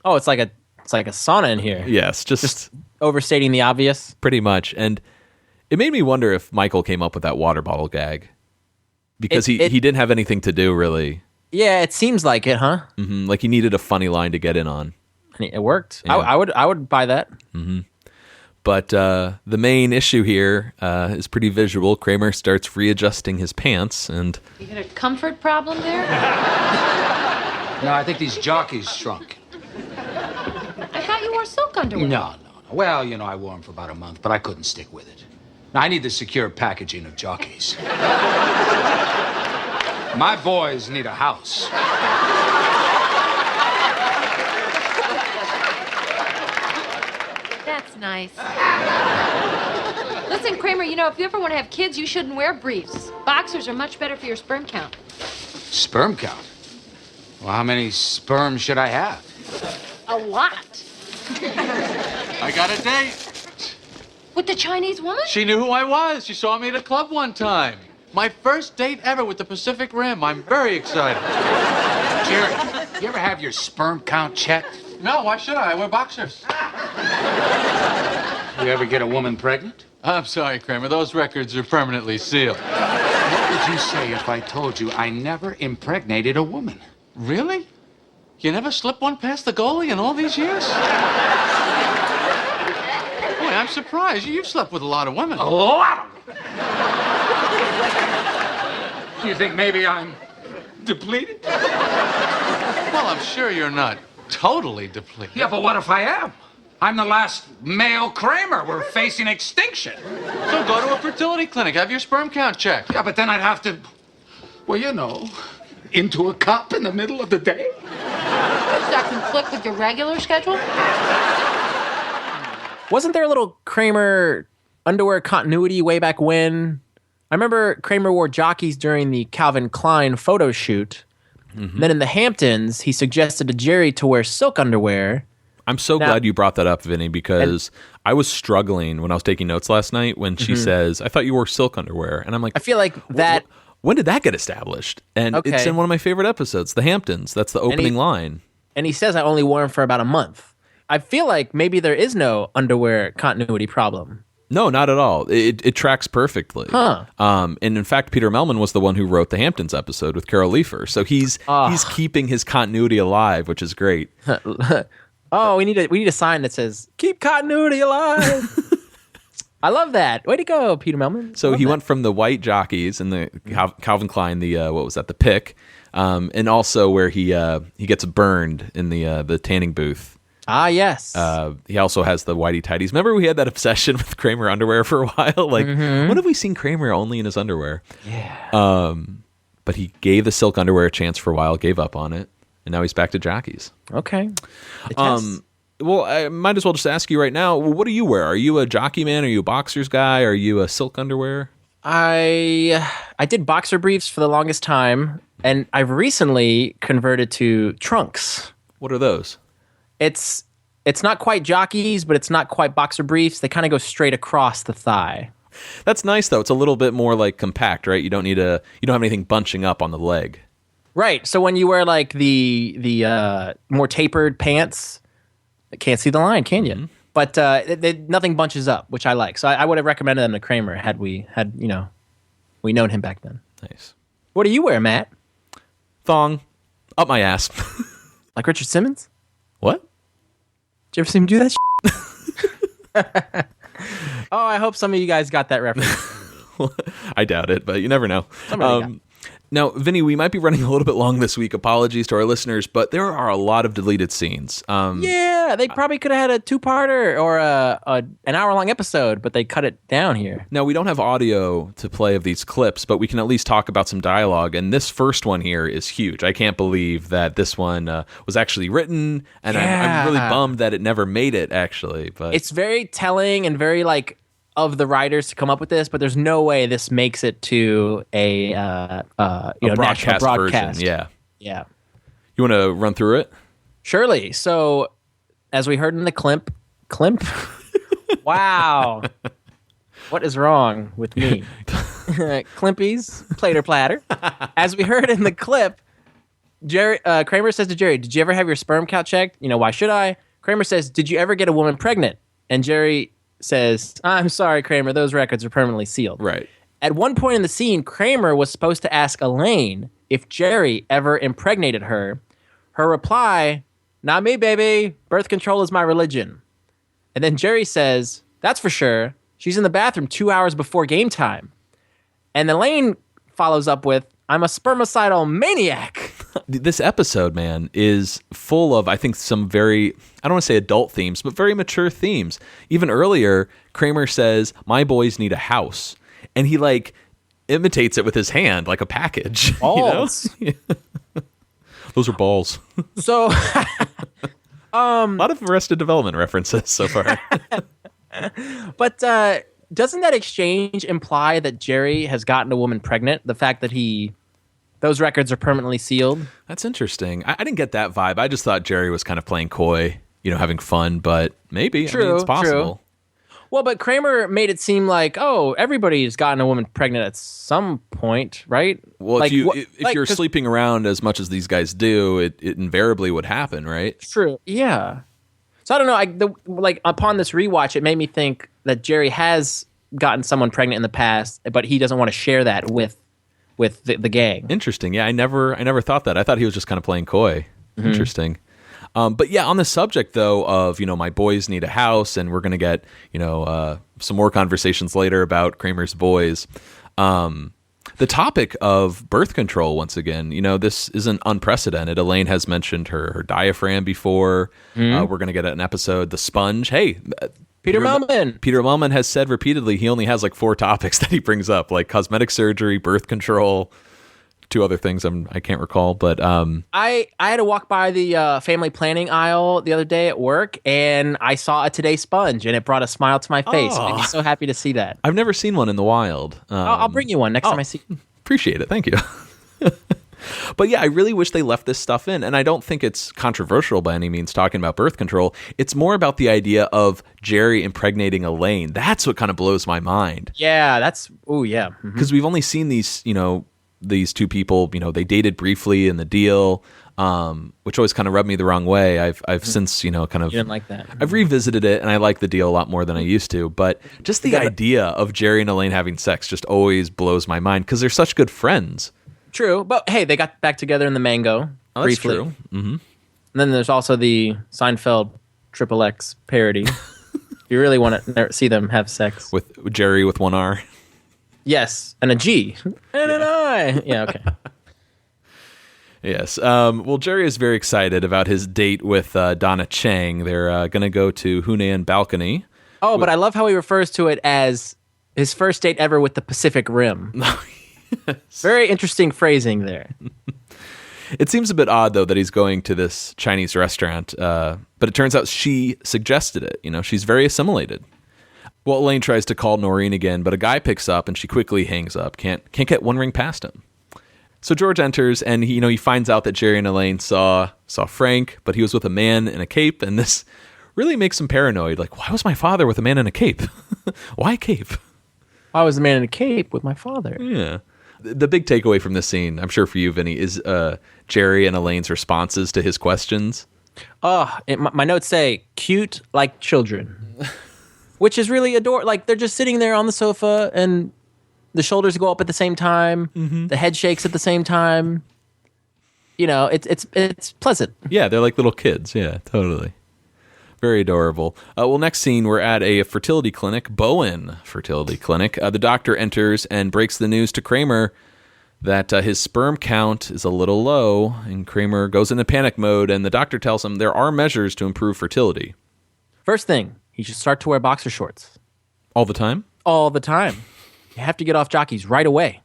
Speaker 2: Oh, it's like a sauna in here.
Speaker 3: Yes, just
Speaker 2: overstating the obvious.
Speaker 3: Pretty much. And it made me wonder if Michael came up with that water bottle gag. Because he didn't have anything to do, really.
Speaker 2: Yeah, it seems like it, huh?
Speaker 3: Mm-hmm. Like he needed a funny line to get in on.
Speaker 2: It worked.
Speaker 3: Yeah.
Speaker 2: I would buy that.
Speaker 3: Mm-hmm. But the main issue here is pretty visual. Kramer starts readjusting his pants, and
Speaker 5: You got a comfort problem there?
Speaker 6: No, I think these jockeys shrunk.
Speaker 5: I thought you wore silk underwear.
Speaker 6: No. Well, I wore them for about a month, but I couldn't stick with it. Now, I need the secure packaging of jockeys. My boys need a house.
Speaker 5: That's nice. Listen, Kramer, if you ever want to have kids, you shouldn't wear briefs. Boxers are much better for your sperm count.
Speaker 6: Sperm count? Well, how many sperm should I have?
Speaker 5: A lot.
Speaker 1: I got a date.
Speaker 5: With the Chinese woman?
Speaker 1: She knew who I was. She saw me at a club one time. My first date ever with the Pacific Rim. I'm very excited.
Speaker 6: Jerry, you ever have your sperm count checked?
Speaker 1: No, why should I? I wear boxers.
Speaker 6: You ever get a woman pregnant?
Speaker 1: I'm sorry, Kramer. Those records are permanently sealed.
Speaker 6: What would you say if I told you I never impregnated a woman?
Speaker 1: Really? You never slipped one past the goalie in all these years? Boy, I'm surprised. You've slept with a lot of women.
Speaker 6: A lot of them. Do you think maybe I'm depleted?
Speaker 1: Well, I'm sure you're not totally depleted.
Speaker 6: Yeah, but what if I am? I'm the last male Kramer. We're facing extinction.
Speaker 1: So go to a fertility clinic. Have your sperm count checked.
Speaker 6: Yeah, but then I'd have to, into a cup in the middle of the day.
Speaker 5: Does that conflict with your regular schedule?
Speaker 2: Wasn't there a little Kramer underwear continuity way back when? I remember Kramer wore jockeys during the Calvin Klein photo shoot. Mm-hmm. Then in the Hamptons, he suggested to Jerry to wear silk underwear.
Speaker 3: I'm so glad you brought that up, Vinny, because I was struggling when I was taking notes last night when she says, I thought you wore silk underwear. And I'm like,
Speaker 2: I feel like that...
Speaker 3: When did that get established? And it's in one of my favorite episodes, The Hamptons. That's the opening line.
Speaker 2: And he says I only wore them for about a month. I feel like maybe there is no underwear continuity problem.
Speaker 3: No, not at all. It tracks perfectly.
Speaker 2: Huh.
Speaker 3: And in fact, Peter Melman was the one who wrote the Hamptons episode with Carol Leifer. So he's keeping his continuity alive, which is great.
Speaker 2: Oh, we need a sign that says "Keep continuity alive." I love that. Way to go, Peter Melman.
Speaker 3: So he went from the white jockeys and the Calvin Klein, the what was that, the pick, and also where he gets burned in the tanning booth.
Speaker 2: Ah, yes.
Speaker 3: He also has the whitey tighties. Remember we had that obsession with Kramer underwear for a while? Like, when have we seen Kramer only in his underwear?
Speaker 2: Yeah.
Speaker 3: but he gave the silk underwear a chance for a while, gave up on it, and now he's back to jockeys.
Speaker 2: Okay.
Speaker 3: Well, I might as well just ask you right now, what do you wear? Are you a jockey man? Are you a boxers guy? Are you a silk underwear?
Speaker 2: I did boxer briefs for the longest time, and I've recently converted to trunks.
Speaker 3: What are those?
Speaker 2: It's not quite jockeys, but it's not quite boxer briefs. They kind of go straight across the thigh.
Speaker 3: That's nice though. It's a little bit more like compact, right? You don't have anything bunching up on the leg.
Speaker 2: Right. So when you wear like the more tapered pants, can't see the line, can you?
Speaker 3: Mm-hmm.
Speaker 2: But nothing bunches up, which I like. So I would have recommended them to Kramer had we known him back then.
Speaker 3: Nice.
Speaker 2: What do you wear, Matt?
Speaker 3: Thong up my ass.
Speaker 2: Like Richard Simmons?
Speaker 3: What?
Speaker 2: Did you ever see him do that shit? Oh, I hope some of you guys got that reference.
Speaker 3: I doubt it, but you never know.
Speaker 2: Somebody got it.
Speaker 3: Now, Vinny, we might be running a little bit long this week. Apologies to our listeners, but there are a lot of deleted scenes.
Speaker 2: Yeah, they probably could have had a two-parter or an hour-long episode, but they cut it down here.
Speaker 3: Now, we don't have audio to play of these clips, but we can at least talk about some dialogue. And this first one here is huge. I can't believe that this one was actually written, and I'm really bummed that it never made it, actually. But
Speaker 2: it's very telling and very like of the writers to come up with this, but there's no way this makes it to a national broadcast
Speaker 3: version. Yeah. You want to run through it?
Speaker 2: Surely. So, as we heard in the Climp? Wow. What is wrong with me? Climpies, plater platter. As we heard in the clip, Kramer says to Jerry, "Did you ever have your sperm count checked? Why should I?" Kramer says, "Did you ever get a woman pregnant?" And Jerry says, "I'm sorry, Kramer, those records are permanently sealed."
Speaker 3: Right.
Speaker 2: At one point in the scene, Kramer was supposed to ask Elaine if Jerry ever impregnated her. Her reply, "Not me, baby. Birth control is my religion." And then Jerry says, "That's for sure. She's in the bathroom 2 hours before game time." And Elaine follows up with, "I'm a spermicidal maniac."
Speaker 3: This episode, man, is full of, I think, some very, I don't want to say adult themes, but very mature themes. Even earlier, Kramer says, "My boys need a house." And he, like, imitates it with his hand, like a package.
Speaker 2: Balls.
Speaker 3: Those are balls.
Speaker 2: So,
Speaker 3: a lot of Arrested Development references so far.
Speaker 2: but doesn't that exchange imply that Jerry has gotten a woman pregnant? The fact that those records are permanently sealed?
Speaker 3: That's interesting. I didn't get that vibe. I just thought Jerry was kind of playing coy, having fun, but maybe.
Speaker 2: True,
Speaker 3: it's possible.
Speaker 2: True. Well, but Kramer made it seem like, everybody's gotten a woman pregnant at some point, right?
Speaker 3: Well,
Speaker 2: like,
Speaker 3: if you're sleeping around as much as these guys do, it invariably would happen, right?
Speaker 2: True. Yeah. So I don't know. Upon this rewatch, it made me think that Jerry has gotten someone pregnant in the past, but he doesn't want to share that with the gang.
Speaker 3: Interesting. Yeah, I never thought that. I thought he was just kind of playing coy. Mm-hmm. Interesting. But yeah, on the subject though of my boys need a house, and we're gonna get some more conversations later about Kramer's boys. The topic of birth control once again. This isn't unprecedented. Elaine has mentioned her diaphragm before. Mm-hmm. We're gonna get an episode, the sponge. Hey.
Speaker 2: Peter Melman.
Speaker 3: Peter Melman has said repeatedly he only has like 4 topics that he brings up, like cosmetic surgery, birth control, 2 other things I can't recall. But
Speaker 2: I had to walk by the family planning aisle the other day at work, and I saw a Today sponge, and it brought a smile to my face.
Speaker 3: Oh.
Speaker 2: It made me so happy to see that.
Speaker 3: I've never seen one in the wild.
Speaker 2: I'll bring you one next time I see you.
Speaker 3: Appreciate it. Thank you. But yeah, I really wish they left this stuff in. And I don't think it's controversial by any means talking about birth control. It's more about the idea of Jerry impregnating Elaine. That's what kind of blows my mind.
Speaker 2: Yeah, that's, yeah.
Speaker 3: Because we've only seen these, these 2 people, they dated briefly in the deal, which always kind of rubbed me the wrong way. I've since, kind of...
Speaker 2: You didn't like that.
Speaker 3: I've revisited it, and I like the deal a lot more than I used to. But just the idea of Jerry and Elaine having sex just always blows my mind because they're such good friends.
Speaker 2: True, but hey, they got back together in the Mango briefly.
Speaker 3: That's true. Mm-hmm.
Speaker 2: And then there's also the Seinfeld XXX parody. If you really want to see them have sex.
Speaker 3: With Jerry with 1 R.
Speaker 2: Yes, and a G. And an I. Yeah, okay.
Speaker 3: Yes. Well, Jerry is very excited about his date with Donna Chang. They're going to go to Hunan Balcony.
Speaker 2: Oh, but I love how he refers to it as his first date ever with the Pacific Rim. Very interesting phrasing there.
Speaker 3: It seems a bit odd, though, that he's going to this Chinese restaurant, but it turns out she suggested it. She's very assimilated. Well, Elaine tries to call Noreen again, but a guy picks up, and she quickly hangs up. Can't get one ring past him. So George enters, and he finds out that Jerry and Elaine saw Frank, but he was with a man in a cape, and this really makes him paranoid. Like, why was my father with a man in a cape? Why cape?
Speaker 2: Why was the man in a cape with my father?
Speaker 3: Yeah. The big takeaway from this scene, I'm sure for you, Vinny, is Jerry and Elaine's responses to his questions.
Speaker 2: My notes say, cute like children. Which is really adorable. Like, they're just sitting there on the sofa, and the shoulders go up at the same time. Mm-hmm. The head shakes at the same time. It's pleasant.
Speaker 3: Yeah, they're like little kids. Yeah, totally. Very adorable. Next scene, we're at a fertility clinic, Bowen Fertility Clinic. The doctor enters and breaks the news to Kramer that his sperm count is a little low, and Kramer goes into panic mode, and the doctor tells him there are measures to improve fertility.
Speaker 2: First thing, he should start to wear boxer shorts.
Speaker 3: All the time?
Speaker 2: All the time. You have to get off jockeys right away.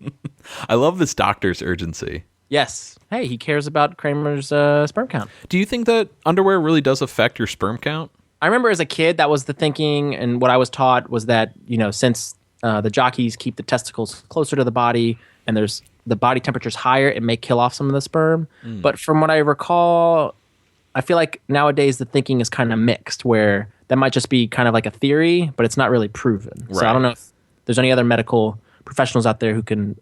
Speaker 3: I love this doctor's urgency.
Speaker 2: Yes. Hey, he cares about Kramer's sperm count.
Speaker 3: Do you think that underwear really does affect your sperm count?
Speaker 2: I remember as a kid, that was the thinking, and what I was taught was that, since the jockeys keep the testicles closer to the body, and the body temperature's higher, it may kill off some of the sperm. But from what I recall, I feel like nowadays the thinking is kind of mixed, where that might just be kind of like a theory, but it's not really proven. Right. So I don't know if there's any other medical professionals out there who can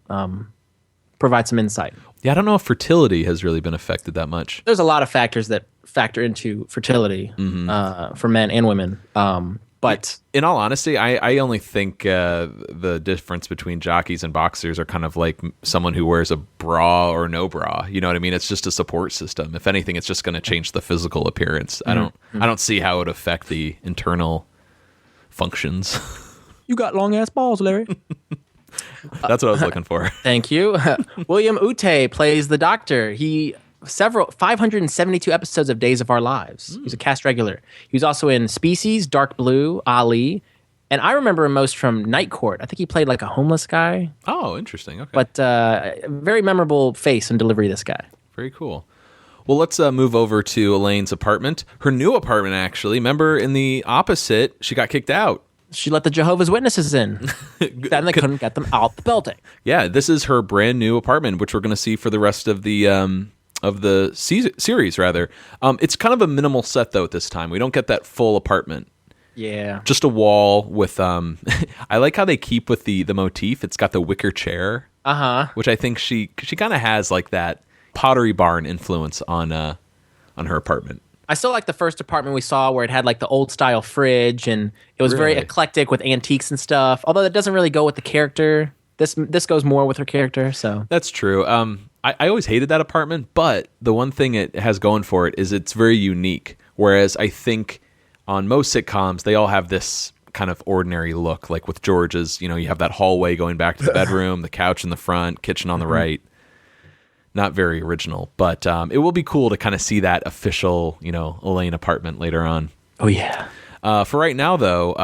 Speaker 2: provide some insight.
Speaker 3: Yeah, I don't know if fertility has really been affected that much.
Speaker 2: There's a lot of factors that factor into fertility for men and women. But
Speaker 3: in all honesty, I only think the difference between jockeys and boxers are kind of like someone who wears a bra or no bra. You know what I mean? It's just a support system. If anything, it's just going to change the physical appearance. Mm-hmm. I don't see how it would affect the internal functions.
Speaker 2: You got long ass balls, Larry.
Speaker 3: That's what I was looking for.
Speaker 2: Thank you. William Ute plays the doctor. 572 episodes of Days of Our Lives. He's a cast regular. He was also in Species, Dark Blue, Ali, and I remember him most from Night Court. I think he played like a homeless guy.
Speaker 3: Oh, interesting. Okay.
Speaker 2: But very memorable face and delivery, this guy.
Speaker 3: Very cool. Well, let's move over to Elaine's apartment. Her new apartment, actually. Remember, in the opposite, she got kicked out.
Speaker 2: She let the Jehovah's Witnesses in. Then they couldn't get them out the building. Yeah,
Speaker 3: this is her brand new apartment, which we're going to see for the rest of the series, rather. It's kind of a minimal set, though, at this time. We don't get that full apartment.
Speaker 2: Yeah.
Speaker 3: Just a wall with, I like how they keep with the motif. It's got the wicker chair.
Speaker 2: Uh-huh.
Speaker 3: Which I think she kind of has like that Pottery Barn influence on her apartment.
Speaker 2: I still like the first apartment we saw where it had like the old style fridge and it was very eclectic with antiques and stuff. Although that doesn't really go with the character. This goes more with her character. So
Speaker 3: that's true. I always hated that apartment, but the one thing it has going for it is it's very unique. Whereas I think on most sitcoms they all have this kind of ordinary look. Like with George's, you have that hallway going back to the bedroom, the couch in the front, kitchen on the right. Not very original, but it will be cool to kind of see that official, Elaine apartment later on.
Speaker 2: Oh, yeah.
Speaker 3: For right now, though,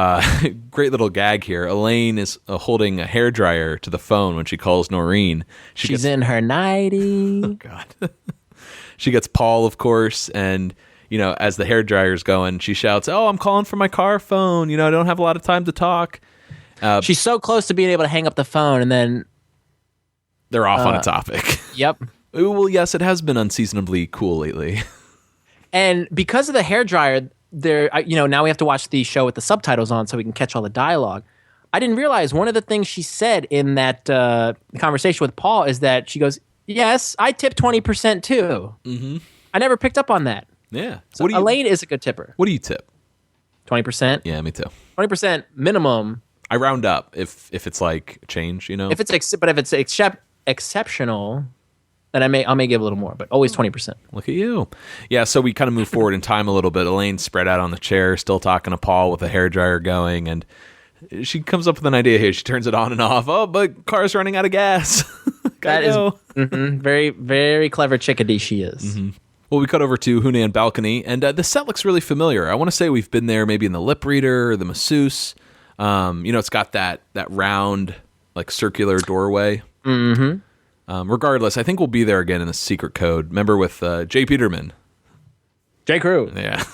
Speaker 3: great little gag here. Elaine is holding a hairdryer to the phone when she calls Noreen.
Speaker 2: She's in her nightie.
Speaker 3: Oh, God. She gets Paul, of course, and, as the hairdryer's going, she shouts, "Oh, I'm calling from my car phone. I don't have a lot of time to talk."
Speaker 2: She's so close to being able to hang up the phone, and then
Speaker 3: they're off on a topic.
Speaker 2: Yep.
Speaker 3: Well, yes, it has been unseasonably cool lately.
Speaker 2: And because of the hairdryer, now we have to watch the show with the subtitles on so we can catch all the dialogue. I didn't realize one of the things she said in that conversation with Paul is that she goes, "Yes, I tip 20% too." Mm-hmm. I never picked up on that.
Speaker 3: Yeah.
Speaker 2: So Elaine is a good tipper.
Speaker 3: What do you tip?
Speaker 2: 20%?
Speaker 3: Yeah, me too.
Speaker 2: 20% minimum.
Speaker 3: I round up if it's like change,
Speaker 2: If it's exceptional, then I may give a little more, but always 20%.
Speaker 3: Look at you. Yeah, so we kind of move forward in time a little bit. Elaine's spread out on the chair, still talking to Paul with the hairdryer going, and she comes up with an idea here. She turns it on and off. Oh, but car's running out of gas.
Speaker 2: That is very, very clever chickadee she is.
Speaker 3: Mm-hmm. Well, we cut over to Hunan Balcony, and the set looks really familiar. I want to say we've been there maybe in the lip reader or the masseuse. It's got that round, like circular doorway. Regardless, I think we'll be there again in the secret code. Remember with Jay Peterman.
Speaker 2: J. Crew.
Speaker 3: Yeah.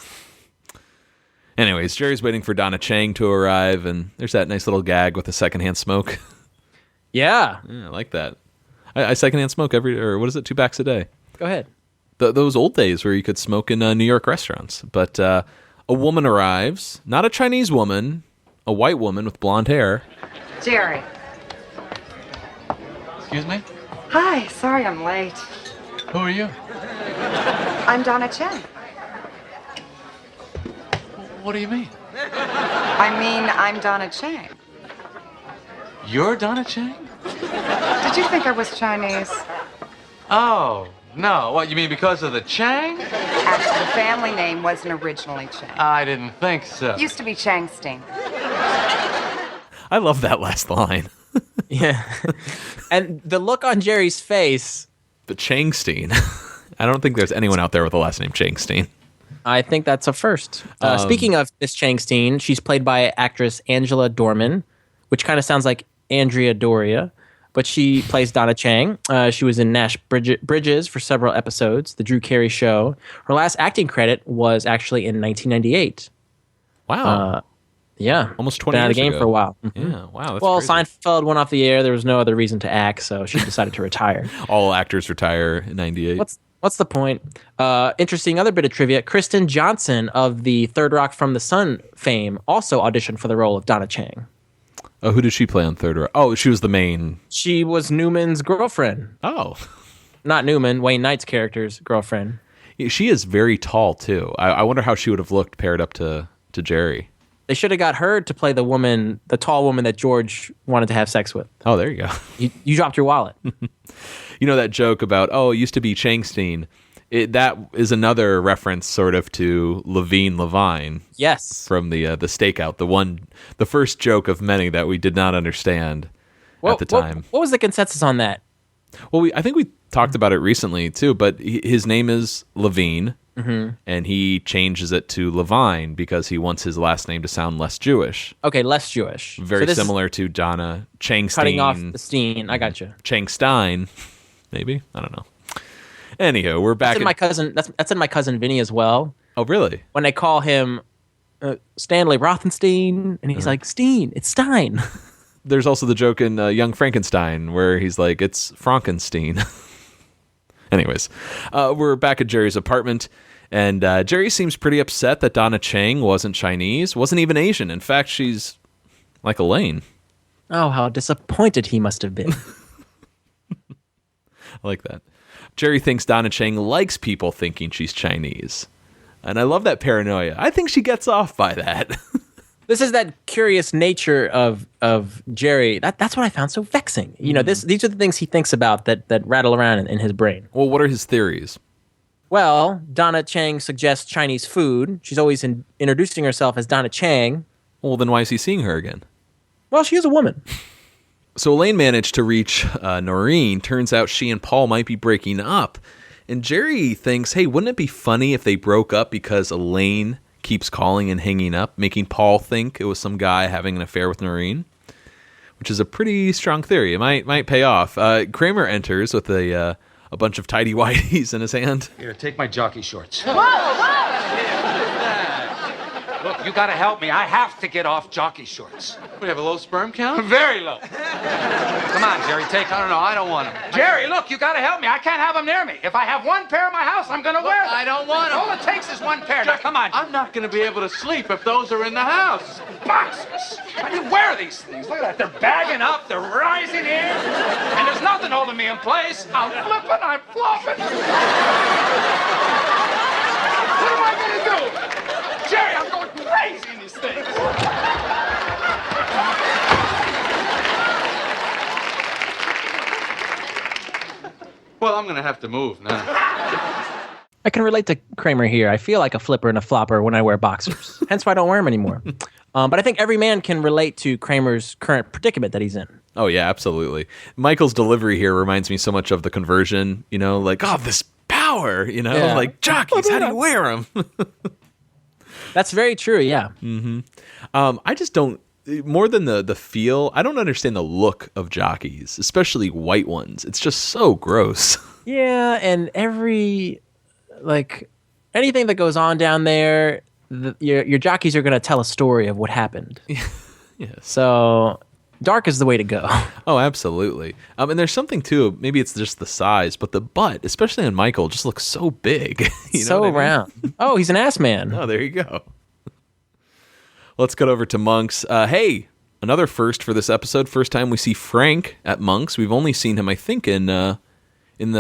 Speaker 3: Anyways, Jerry's waiting for Donna Chang to arrive, and there's that nice little gag with the secondhand smoke.
Speaker 2: Yeah.
Speaker 3: Yeah, I like that. I secondhand smoke what is it, 2 packs a day?
Speaker 2: Go ahead.
Speaker 3: Those old days where you could smoke in New York restaurants. But a woman arrives, not a Chinese woman, a white woman with blonde hair.
Speaker 7: Jerry.
Speaker 1: Excuse me?
Speaker 7: Hi, sorry I'm late.
Speaker 1: Who are you?
Speaker 7: I'm Donna Chen.
Speaker 1: What do you mean?
Speaker 7: I mean, I'm Donna Chang.
Speaker 1: You're Donna Chang?
Speaker 7: Did you think I was Chinese?
Speaker 1: Oh, no. What, you mean because of the Chang?
Speaker 7: Actually, the family name wasn't originally Chang.
Speaker 1: I didn't think so.
Speaker 7: It used to be Changstein.
Speaker 3: I love that last line.
Speaker 2: Yeah. And the look on Jerry's face.
Speaker 3: But Changstein. I don't think there's anyone out there with the last name Changstein.
Speaker 2: I think that's a first. Speaking of Miss Changstein, she's played by actress Angela Dorman, which kind of sounds like Andrea Doria, but she plays Donna Chang. She was in Nash Bridges for several episodes, The Drew Carey Show. Her last acting credit was actually in 1998.
Speaker 3: Wow.
Speaker 2: Yeah.
Speaker 3: Almost 20
Speaker 2: Been out of
Speaker 3: years
Speaker 2: the game
Speaker 3: ago.
Speaker 2: for a while.
Speaker 3: Yeah, wow. That's
Speaker 2: Well,
Speaker 3: crazy.
Speaker 2: Seinfeld went off the air. There was no other reason to act, so she decided to retire.
Speaker 3: All actors retire in 98.
Speaker 2: What's the point? Interesting other bit of trivia. Kristen Johnson of the Third Rock from the Sun fame also auditioned for the role of Donna Chang.
Speaker 3: Oh, who did she play on Third Rock? Oh, she was the main.
Speaker 2: She was Newman's girlfriend.
Speaker 3: Oh.
Speaker 2: Not Newman, Wayne Knight's character's girlfriend.
Speaker 3: She is very tall, too. I wonder how she would have looked paired up to Jerry.
Speaker 2: They should have got her to play the tall woman that George wanted to have sex with.
Speaker 3: Oh, there you go.
Speaker 2: You dropped your wallet.
Speaker 3: You know that joke about, it used to be Changstein. That is another reference sort of to Levine.
Speaker 2: Yes.
Speaker 3: From the stakeout, the first joke of many that we did not understand at the time.
Speaker 2: What was the consensus on that?
Speaker 3: Well, I think we talked about it recently too, but his name is Levine, and he changes it to Levine because he wants his last name to sound less Jewish.
Speaker 2: Okay, less Jewish.
Speaker 3: Very
Speaker 2: So this
Speaker 3: similar to Donna Changstein.
Speaker 2: cutting off the Steen. I got you.
Speaker 3: Changstein, maybe? I don't know. Anyhow, we're back.
Speaker 2: That's in my cousin Vinnie as well.
Speaker 3: Oh, really?
Speaker 2: When they call him Stanley Rothenstein, and he's like, Steen, it's Stein.
Speaker 3: There's also the joke in Young Frankenstein where he's like, it's Frankenstein. Anyways, we're back at Jerry's apartment, and Jerry seems pretty upset that Donna Chang wasn't Chinese, wasn't even Asian. In fact, she's like Elaine.
Speaker 2: Oh, how disappointed he must have been.
Speaker 3: I like that. Jerry thinks Donna Chang likes people thinking she's Chinese. And I love that paranoia. I think she gets off by that.
Speaker 2: This is that curious nature of Jerry. That's what I found so vexing. You know, these are the things he thinks about that rattle around in his brain.
Speaker 3: Well, what are his theories?
Speaker 2: Well, Donna Chang suggests Chinese food. She's always introducing herself as Donna Chang.
Speaker 3: Well, then why is he seeing her again?
Speaker 2: Well, she is a woman.
Speaker 3: So Elaine managed to reach Noreen. Turns out she and Paul might be breaking up. And Jerry thinks, hey, wouldn't it be funny if they broke up because Elaine keeps calling and hanging up, making Paul think it was some guy having an affair with Noreen? Which is a pretty strong theory. It might pay off. Kramer enters with a bunch of tighty-whities in his hand.
Speaker 6: Here, take my jockey shorts.
Speaker 5: Whoa!
Speaker 6: Look, you gotta help me. I have to get off jockey shorts.
Speaker 1: We have a low sperm count?
Speaker 6: Very low. Come on, Jerry, take them.
Speaker 1: No, I don't want them.
Speaker 6: Jerry, look, you gotta help me. I can't have them near me. If I have one pair in my house, I'm gonna wear them.
Speaker 1: I don't want them.
Speaker 6: All it takes is one pair. Now, come on.
Speaker 1: I'm not going to be able to sleep if those are in the house.
Speaker 6: Boxers. How do you wear these things? Look at that. They're bagging up. They're rising here. And there's nothing holding me in place. I'm flipping. I'm flopping. What am I going to do? Jerry, I'm going crazy in these things.
Speaker 1: Well, I'm going to have to move now.
Speaker 2: I can relate to Kramer here. I feel like a flipper and a flopper when I wear boxers. Hence why I don't wear them anymore. But I think every man can relate to Kramer's current predicament that he's in.
Speaker 3: Oh, yeah, absolutely. Michael's delivery here reminds me so much of The Conversion, like, this power,
Speaker 2: Yeah.
Speaker 3: like jockeys, how do you wear them?
Speaker 2: That's very true, yeah.
Speaker 3: I just don't, more than the feel, I don't understand the look of jockeys, especially white ones. It's just so gross.
Speaker 2: Yeah, and anything that goes on down there, your jockeys are going to tell a story of what happened.
Speaker 3: Yes.
Speaker 2: So dark is the way to go.
Speaker 3: Oh, absolutely. And there's something too. Maybe it's just the size, but the butt, especially on Michael, just looks so big. You know
Speaker 2: so
Speaker 3: what I mean?
Speaker 2: round. Oh, he's an ass man.
Speaker 3: Oh, there you go. Let's get over to Monk's. Hey, another first for this episode. First time we see Frank at Monk's. We've only seen him, I think, in the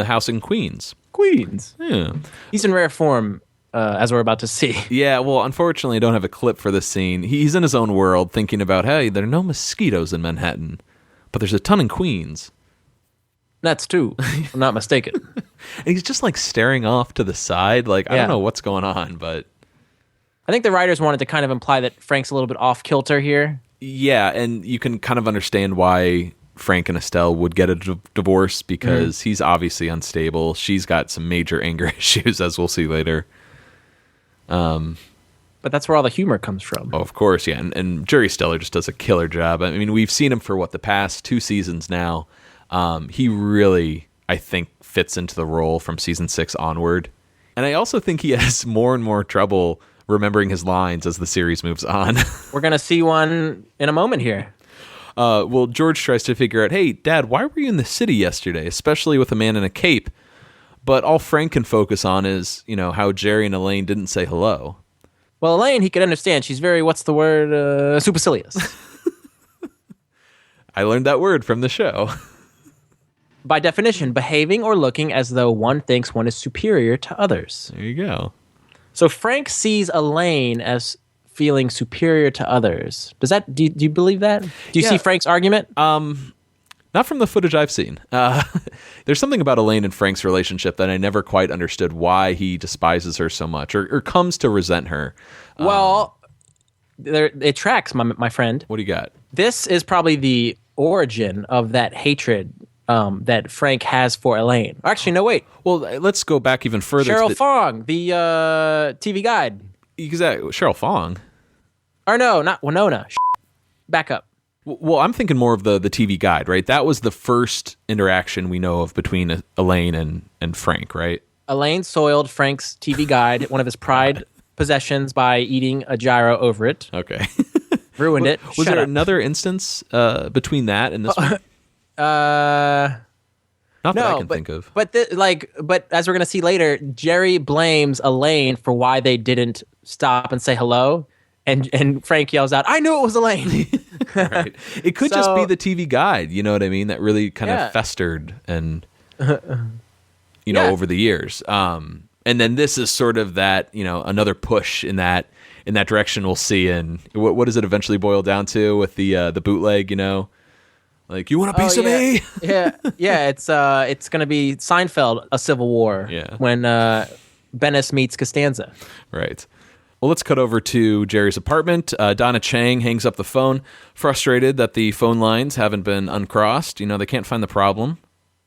Speaker 3: house in Queens.
Speaker 2: Queens.
Speaker 3: Yeah.
Speaker 2: He's in rare form, as we're about to see.
Speaker 3: Yeah, well, unfortunately, I don't have a clip for this scene. He's in his own world thinking about, hey, there are no mosquitoes in Manhattan, but there's a ton in Queens.
Speaker 2: That's two, if I'm not mistaken.
Speaker 3: And he's just like staring off to the side. Like, I don't know what's going on, but...
Speaker 2: I think the writers wanted to kind of imply that Frank's a little bit off kilter here.
Speaker 3: Yeah, and you can kind of understand why Frank and Estelle would get a divorce because he's obviously unstable. She's got some major anger issues, as we'll see later.
Speaker 2: But that's where all the humor comes from.
Speaker 3: Oh, of course, yeah. And Jerry Stiller just does a killer job. I mean, we've seen him for, the past 2 seasons now. He really, I think, fits into the role from season 6 onward. And I also think he has more and more trouble remembering his lines as the series moves on.
Speaker 2: We're going to see one in a moment here.
Speaker 3: Well, George tries to figure out, hey, Dad, why were you in the city yesterday, especially with a man in a cape? But all Frank can focus on is, how Jerry and Elaine didn't say hello.
Speaker 2: Well, Elaine, he could understand. She's very, supercilious.
Speaker 3: I learned that word from the show.
Speaker 2: By definition, behaving or looking as though one thinks one is superior to others.
Speaker 3: There you go.
Speaker 2: So Frank sees Elaine as feeling superior to others. Do you believe that? Do you see Frank's argument?
Speaker 3: Not from the footage I've seen. There's something about Elaine and Frank's relationship that I never quite understood why he despises her so much or comes to resent her.
Speaker 2: Well, it tracks, my friend.
Speaker 3: What do you got?
Speaker 2: This is probably the origin of that hatred that Frank has for Elaine. Actually, no, wait.
Speaker 3: Well, let's go back even further.
Speaker 2: Cheryl Fong, the TV guide.
Speaker 3: Exactly. Cheryl Fong.
Speaker 2: Or no, not Winona. Back up.
Speaker 3: Well, I'm thinking more of the TV guide, right? That was the first interaction we know of between Elaine and Frank, right?
Speaker 2: Elaine soiled Frank's TV guide, one of his pride possessions, by eating a gyro over it.
Speaker 3: Okay.
Speaker 2: Ruined it.
Speaker 3: Was there another instance between that and this one? Not that I can think of.
Speaker 2: But as we're gonna see later, Jerry blames Elaine for why they didn't stop and say hello, and Frank yells out, "I knew it was Elaine."
Speaker 3: Right. It could just be the TV guide. You know what I mean? That really kind of festered and over the years. And then this is sort of that another push in that direction we'll see. And what does it eventually boil down to with the bootleg? Like, you want a piece of me?
Speaker 2: yeah. It's going to be Seinfeld, A Civil War.
Speaker 3: Yeah.
Speaker 2: When Bennis meets Costanza.
Speaker 3: Right. Well, let's cut over to Jerry's apartment. Donna Chang hangs up the phone, frustrated that the phone lines haven't been uncrossed. They can't find the problem.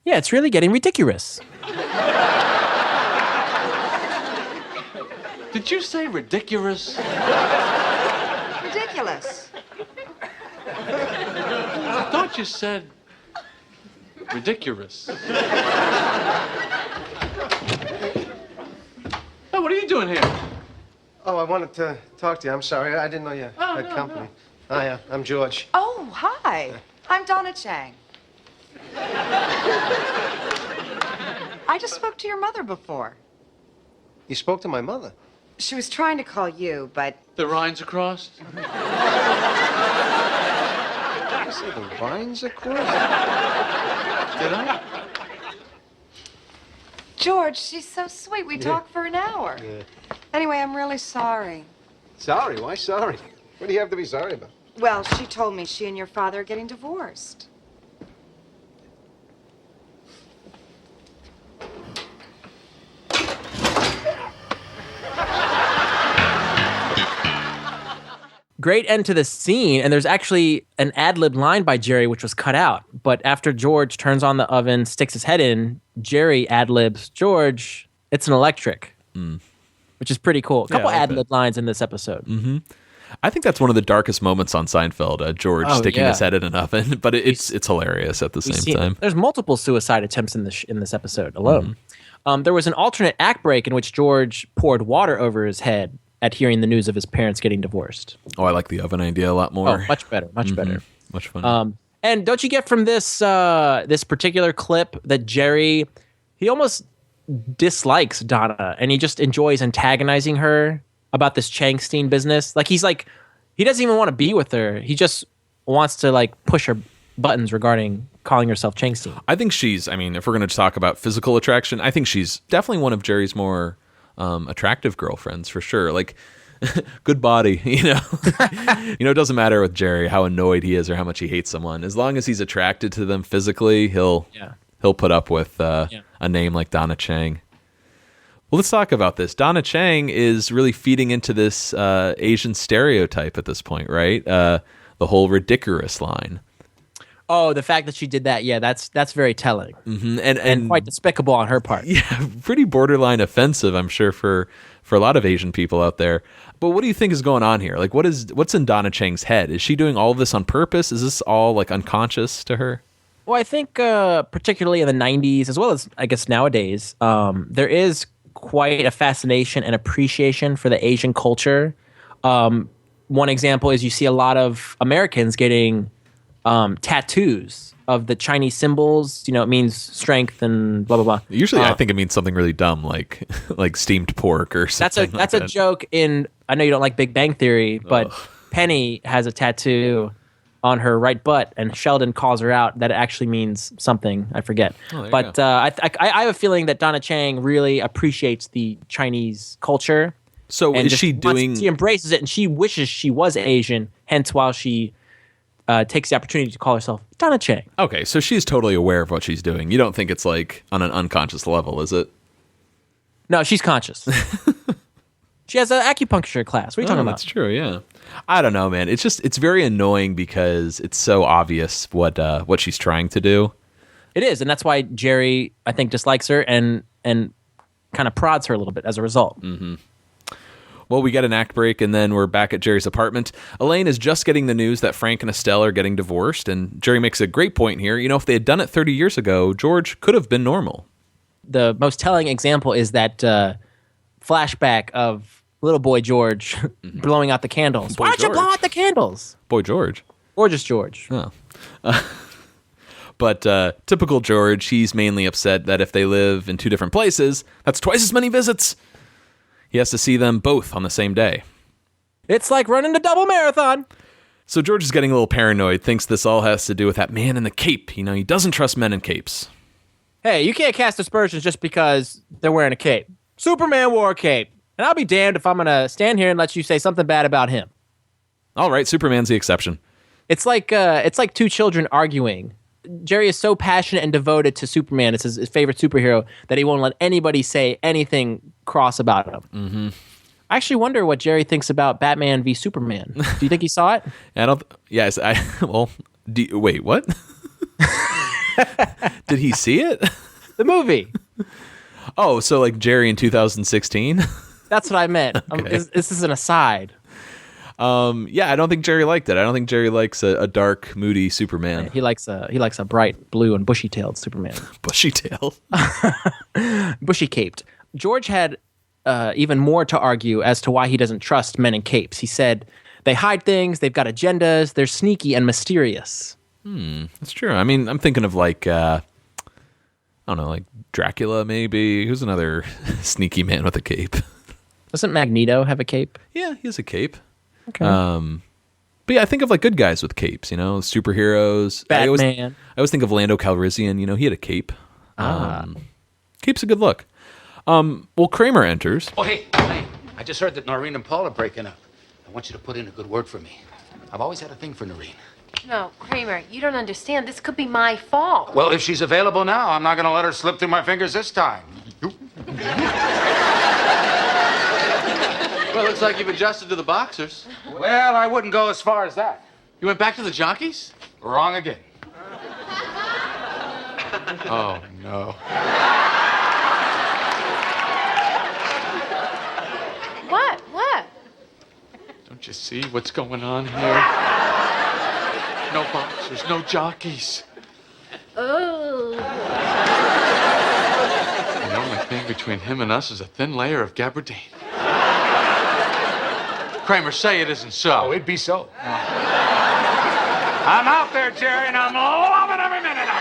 Speaker 2: Yeah, it's really getting ridiculous.
Speaker 1: Did you say ridiculous?
Speaker 7: Ridiculous.
Speaker 1: I thought you said ridiculous. Oh, what are you doing here?
Speaker 4: Oh, I wanted to talk to you. I'm sorry. I didn't know you had company. Hi, I'm George.
Speaker 7: Oh, hi. I'm Donna Chang. I just spoke to your mother before.
Speaker 4: You spoke to my mother?
Speaker 7: She was trying to call you, but...
Speaker 1: The lines are crossed?
Speaker 4: Did you say the lines are crossed?
Speaker 1: Did I?
Speaker 7: George, she's so sweet. We talked for an hour.
Speaker 4: Yeah.
Speaker 7: Anyway, I'm really sorry.
Speaker 4: Sorry? Why sorry? What do you have to be sorry about?
Speaker 7: Well, she told me she and your father are getting divorced.
Speaker 2: Great end to the scene, and there's actually an ad-lib line by Jerry which was cut out. But after George turns on the oven, sticks his head in, Jerry ad-libs, "George, it's an electric." Which is pretty cool. A couple ad-lib lines in this episode.
Speaker 3: I think that's one of the darkest moments on Seinfeld. George sticking his head in an oven, but it's hilarious at the same time.
Speaker 2: There's multiple suicide attempts in this episode alone. There was an alternate act break in which George poured water over his head at hearing the news of his parents getting divorced.
Speaker 3: Oh, I like the oven idea a lot more.
Speaker 2: Oh, much better, much better.
Speaker 3: Much fun.
Speaker 2: And don't you get from this this particular clip that Jerry, he almost dislikes Donna, and he just enjoys antagonizing her about this Changstein business. Like he doesn't even want to be with her. He just wants to like push her buttons regarding calling herself Changstein.
Speaker 3: I think if we're going to talk about physical attraction, I think she's definitely one of Jerry's more attractive girlfriends for sure. Like, good body, it doesn't matter with Jerry how annoyed he is or how much he hates someone. As long as he's attracted to them physically, he'll put up with a name like Donna Chang. Well, let's talk about this. Donna Chang is really feeding into this Asian stereotype at this point, right? The whole ridiculous line.
Speaker 2: Oh, the fact that she did that, that's very telling.
Speaker 3: Mm-hmm.
Speaker 2: And quite despicable on her part.
Speaker 3: Yeah, pretty borderline offensive, I'm sure, for a lot of Asian people out there. But what do you think is going on here? Like, what's in Donna Chang's head? Is she doing all of this on purpose? Is this all like unconscious to her?
Speaker 2: Well, I think particularly in the 90s, as well as I guess nowadays, there is quite a fascination and appreciation for the Asian culture. One example is you see a lot of Americans getting tattoos of the Chinese symbols. It means strength and blah blah blah.
Speaker 3: Usually, I think it means something really dumb, like steamed pork or something.
Speaker 2: That's a joke in. I know you don't like Big Bang Theory, but Penny has a tattoo on her right butt, and Sheldon calls her out that it actually means something. I forget. But I have a feeling that Donna Chang really appreciates the Chinese culture.
Speaker 3: So is she doing?
Speaker 2: She embraces it, and she wishes she was Asian. Hence, while she takes the opportunity to call herself Donna Chang.
Speaker 3: Okay, so she's totally aware of what she's doing. You don't think it's like on an unconscious level, is it?
Speaker 2: No, she's conscious. She has an acupuncture class. What are you talking about?
Speaker 3: That's true, yeah. I don't know, man. It's very annoying because it's so obvious what she's trying to do.
Speaker 2: It is, and that's why Jerry, I think, dislikes her and kind of prods her a little bit as a result.
Speaker 3: Mm-hmm. Well, we get an act break, and then we're back at Jerry's apartment. Elaine is just getting the news that Frank and Estelle are getting divorced, and Jerry makes a great point here. If they had done it 30 years ago, George could have been normal.
Speaker 2: The most telling example is that flashback of little boy George blowing out the candles. Why don't you blow out the candles?
Speaker 3: Boy George.
Speaker 2: Or just George.
Speaker 3: Oh. But typical George, he's mainly upset that if they live in two different places, that's twice as many visits. He has to see them both on the same day.
Speaker 2: It's like running a double marathon.
Speaker 3: So George is getting a little paranoid, thinks this all has to do with that man in the cape. He doesn't trust men in capes.
Speaker 2: Hey, you can't cast aspersions just because they're wearing a cape. Superman wore a cape. And I'll be damned if I'm going to stand here and let you say something bad about him.
Speaker 3: All right, Superman's the exception.
Speaker 2: It's like two children arguing. Jerry is so passionate and devoted to Superman, it's his favorite superhero, that he won't let anybody say anything cross about him.
Speaker 3: Mm-hmm.
Speaker 2: I actually wonder what Jerry thinks about Batman v Superman. Do you think he saw it?
Speaker 3: Yes, wait, what? Did he see it?
Speaker 2: The movie.
Speaker 3: Oh, so like Jerry in 2016?
Speaker 2: That's what I meant.
Speaker 3: Okay.
Speaker 2: This is an aside.
Speaker 3: Yeah, I don't think Jerry liked it. I don't think Jerry likes a dark, moody Superman.
Speaker 2: He likes a bright blue and bushy-tailed Superman.
Speaker 3: Bushy-tailed?
Speaker 2: Bushy-caped. George had even more to argue as to why he doesn't trust men in capes. He said, they hide things, they've got agendas, they're sneaky and mysterious.
Speaker 3: That's true. I mean, I'm thinking of like, I don't know, like Dracula maybe. Who's another sneaky man with a cape?
Speaker 2: Doesn't Magneto have a cape?
Speaker 3: Yeah, he has a cape.
Speaker 2: Okay.
Speaker 3: But yeah, I think of like good guys with capes, superheroes.
Speaker 2: Batman.
Speaker 3: I always think of Lando Calrissian, he had a cape. Cape's a good look. Well, Kramer enters.
Speaker 6: Oh, hey, I just heard that Noreen and Paul are breaking up. I want you to put in a good word for me. I've always had a thing for Noreen.
Speaker 5: No, Kramer, you don't understand. This could be my fault.
Speaker 6: Well, if she's available now, I'm not going to let her slip through my fingers this time.
Speaker 1: Well, looks like you've adjusted to the boxers.
Speaker 6: Well, I wouldn't go as far as that.
Speaker 1: You went back to the jockeys?
Speaker 6: Wrong again.
Speaker 1: Oh, no.
Speaker 5: What? What?
Speaker 1: Can't you see what's going on here? No boxers, no jockeys.
Speaker 5: Oh.
Speaker 1: The only thing between him and us is a thin layer of gabardine. Kramer, say it isn't so.
Speaker 6: Oh, it'd be so. I'm out there, Jerry, and I'm loving every minute of it.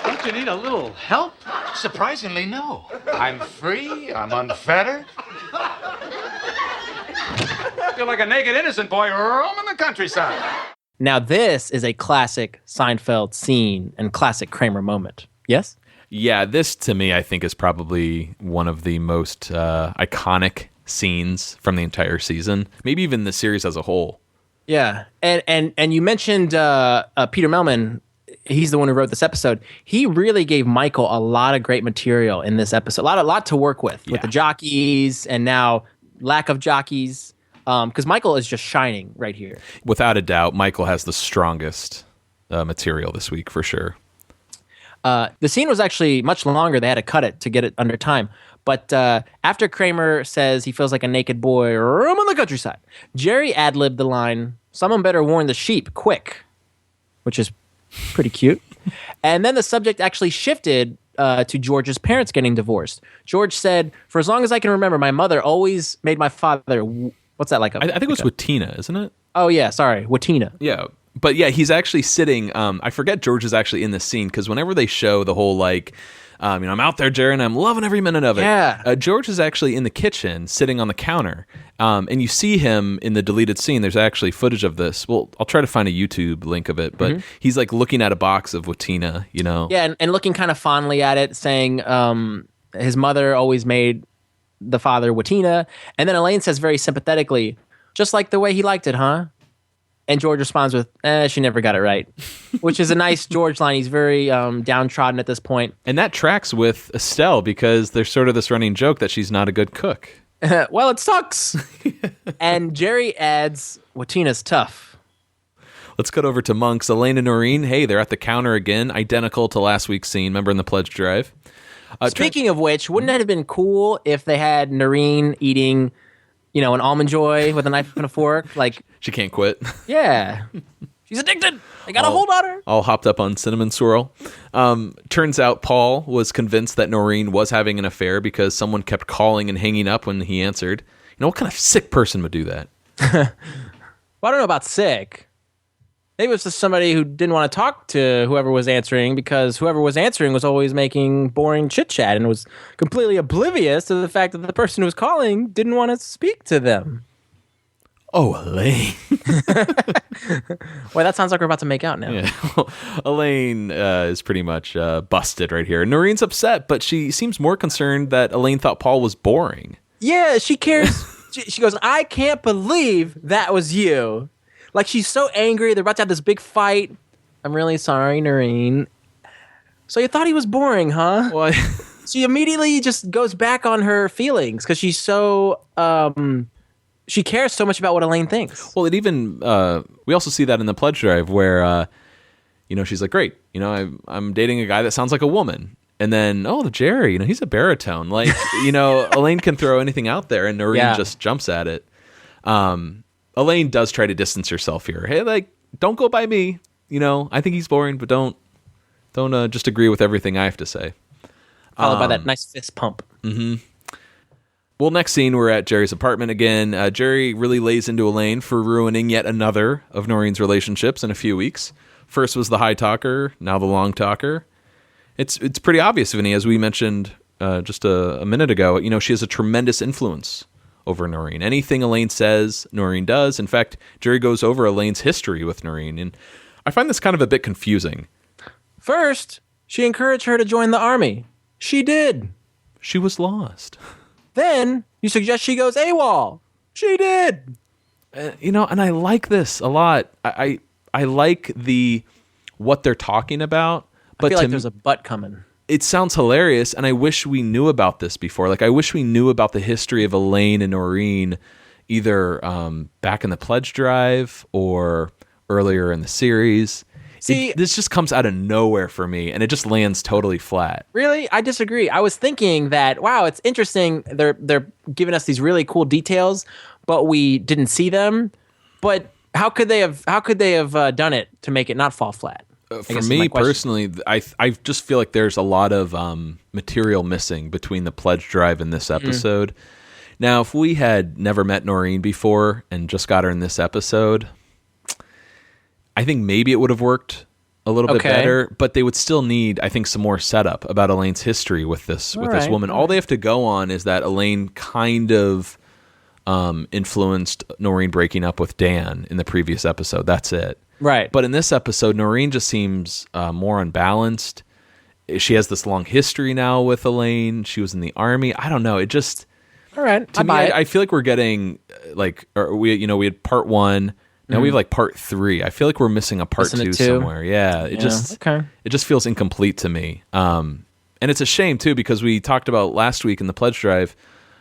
Speaker 1: Don't you need a little help?
Speaker 6: Surprisingly, no. I'm free. I'm unfettered. I feel like a naked innocent boy roaming the countryside.
Speaker 2: Now, this is a classic Seinfeld scene and classic Kramer moment. Yes?
Speaker 3: Yeah, this to me, I think, is probably one of the most iconic scenes from the entire season, maybe even the series as a whole.
Speaker 2: Yeah, and you mentioned Peter Melman. He's the one who wrote this episode. He really gave Michael a lot of great material in this episode. A lot to work with the jockeys and now lack of jockeys. Because Michael is just shining right here.
Speaker 3: Without a doubt, Michael has the strongest material this week for sure.
Speaker 2: The scene was actually much longer. They had to cut it to get it under time. But after Kramer says he feels like a naked boy roaming the countryside, Jerry ad-libbed the line, "Someone better warn the sheep quick," which is pretty cute. And then the subject actually shifted to George's parents getting divorced. George said, "For as long as I can remember, my mother always made my father..." What's that like?
Speaker 3: I think it was with Tina, isn't it?
Speaker 2: Oh, yeah, sorry. Watina.
Speaker 3: Yeah. But yeah, he's actually sitting. I forget George is actually in this scene because whenever they show the whole I'm out there, Jerry, and I'm loving every minute of it.
Speaker 2: Yeah.
Speaker 3: George is actually in the kitchen sitting on the counter. And you see him in the deleted scene. There's actually footage of this. Well, I'll try to find a YouTube link of it. But he's like looking at a box of Watina, you know?
Speaker 2: Yeah, and looking kind of fondly at it, saying his mother always made the father Watina. And then Elaine says very sympathetically, "Just like the way he liked it, huh?" And George responds with, "She never got it right," which is a nice George line. He's very downtrodden at this point.
Speaker 3: And that tracks with Estelle because there's sort of this running joke that she's not a good cook.
Speaker 2: Well, it sucks. And Jerry adds, "Watina's tough."
Speaker 3: Let's cut over to Monks. Elaine and Noreen, hey, they're at the counter again, identical to last week's scene. Remember in the pledge drive?
Speaker 2: Speaking of which, wouldn't it have been cool if they had Noreen eating, an Almond Joy with a knife and a fork? Like,
Speaker 3: she can't quit.
Speaker 2: Yeah. She's addicted. They got a hold on her.
Speaker 3: All hopped up on Cinnamon Swirl. Turns out Paul was convinced that Noreen was having an affair because someone kept calling and hanging up when he answered. What kind of sick person would do that?
Speaker 2: Well, I don't know about sick. Maybe it was just somebody who didn't want to talk to whoever was answering because whoever was answering was always making boring chit-chat and was completely oblivious to the fact that the person who was calling didn't want to speak to them.
Speaker 3: Oh, Elaine.
Speaker 2: Well, that sounds like we're about to make out now.
Speaker 3: Yeah. Elaine is pretty much busted right here. Noreen's upset, but she seems more concerned that Elaine thought Paul was boring.
Speaker 2: Yeah, she cares. She goes, "I can't believe that was you." Like, she's so angry. They're about to have this big fight. "I'm really sorry, Noreen. So you thought he was boring, huh?"
Speaker 3: Well,
Speaker 2: She immediately just goes back on her feelings because she's so... she cares so much about what Elaine thinks.
Speaker 3: Well, it even... we also see that in the pledge drive where, she's like, great, I'm dating a guy that sounds like a woman. And then, the Jerry, he's a baritone. Like, Elaine can throw anything out there and Noreen just jumps at it. Elaine does try to distance herself here. Hey, don't go by me. I think he's boring, but don't just agree with everything I have to say.
Speaker 2: Followed by that nice fist pump.
Speaker 3: Mm-hmm. Well, next scene, we're at Jerry's apartment again. Jerry really lays into Elaine for ruining yet another of Noreen's relationships in a few weeks. First was the high talker, now the long talker. It's pretty obvious, Vinnie, as we mentioned just a minute ago. She has a tremendous influence over Noreen. Anything Elaine says, Noreen does. In fact, Jerry goes over Elaine's history with Noreen, and I find this kind of a bit confusing.
Speaker 2: First, she encouraged her to join the army. She did.
Speaker 3: She was lost.
Speaker 2: Then, you suggest she goes AWOL. She did.
Speaker 3: And I like this a lot. I like what they're talking about. But
Speaker 2: I feel like there's a butt coming.
Speaker 3: It sounds hilarious, and I wish we knew about this before. Like, I wish we knew about the history of Elaine and Noreen, either back in the pledge drive or earlier in the series.
Speaker 2: See,
Speaker 3: this just comes out of nowhere for me, and it just lands totally flat.
Speaker 2: really, I disagree. I was thinking that, wow, it's interesting. They're giving us these really cool details, but we didn't see them. But how could they have done it to make it not fall flat?
Speaker 3: For me personally, I just feel like there's a lot of material missing between the pledge drive and this episode. Now, if we had never met Noreen before and just got her in this episode, I think maybe it would have worked a little bit better, but they would still need, I think, some more setup about Elaine's history with this woman. All they have to go on is that Elaine kind of influenced Noreen breaking up with Dan in the previous episode. That's it.
Speaker 2: Right.
Speaker 3: But in this episode, Noreen just seems more unbalanced. She has this long history now with Elaine. She was in the Army. I don't know. It just...
Speaker 2: All right.
Speaker 3: To me, I feel like we're getting we had part 1. Now we have like part 3. I feel like we're missing a part 2 somewhere. Yeah. It just feels incomplete to me. And it's a shame too, because we talked about last week in the pledge drive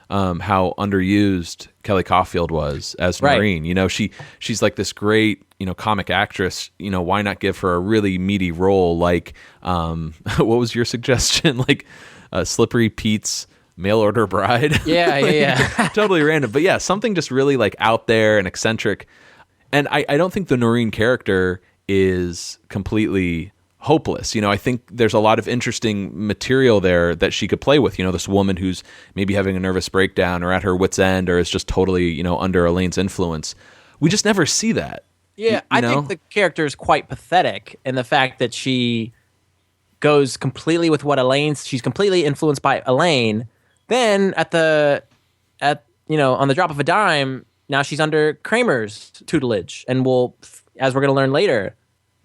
Speaker 3: how underused Kelly Caulfield was as Marine. You know, she's like this great, comic actress. Why not give her a really meaty role? Like, what was your suggestion? Like, Slippery Pete's mail order bride.
Speaker 2: Yeah.
Speaker 3: Totally random, but yeah, something just really like out there and eccentric. And I don't think the Noreen character is completely hopeless. I think there's a lot of interesting material there that she could play with. This woman who's maybe having a nervous breakdown or at her wit's end or is just totally, under Elaine's influence. We just never see that.
Speaker 2: Yeah, I think the character is quite pathetic in the fact that she goes completely with what she's completely influenced by Elaine. Then on the drop of a dime, now she's under Kramer's tutelage and will, as we're going to learn later,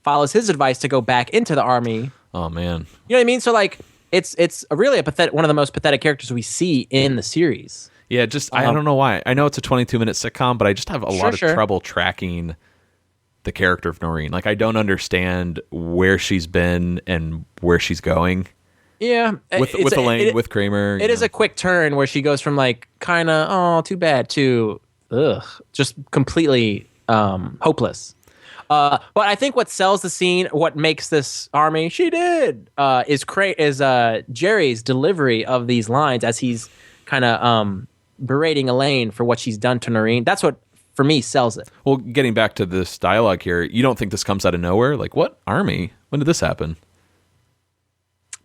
Speaker 2: follows his advice to go back into the Army.
Speaker 3: Oh man.
Speaker 2: You know what I mean? So like it's really one of the most pathetic characters we see in the series.
Speaker 3: Yeah, I don't know why. I know it's a 22-minute sitcom, but I just have a lot of trouble tracking the character of Noreen. Like, I don't understand where she's been and where she's going.
Speaker 2: Yeah.
Speaker 3: With Elaine, with Kramer.
Speaker 2: It is a quick turn where she goes from like kind of, oh, too bad, to just completely hopeless. But I think what sells the scene, what makes this Army, is Jerry's delivery of these lines as he's kind of berating Elaine for what she's done to Noreen. That's what, for me, sells it.
Speaker 3: Well, getting back to this dialogue here, you don't think this comes out of nowhere? Like, what Army? When did this happen?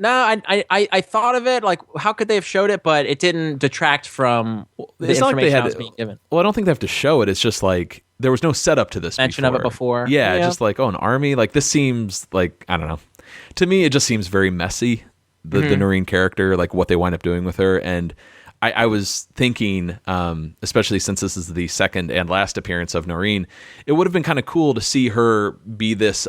Speaker 2: No, I thought of it, like, how could they have showed it, but it didn't detract from the information I was being given.
Speaker 3: Well, I don't think they have to show it. It's just like, there was no setup to this
Speaker 2: mention of it before.
Speaker 3: Yeah, just like, an Army? Like, this seems like, I don't know. To me, it just seems very messy, the Noreen character, like what they wind up doing with her. And I was thinking, especially since this is the second and last appearance of Noreen, it would have been kind of cool to see her be this...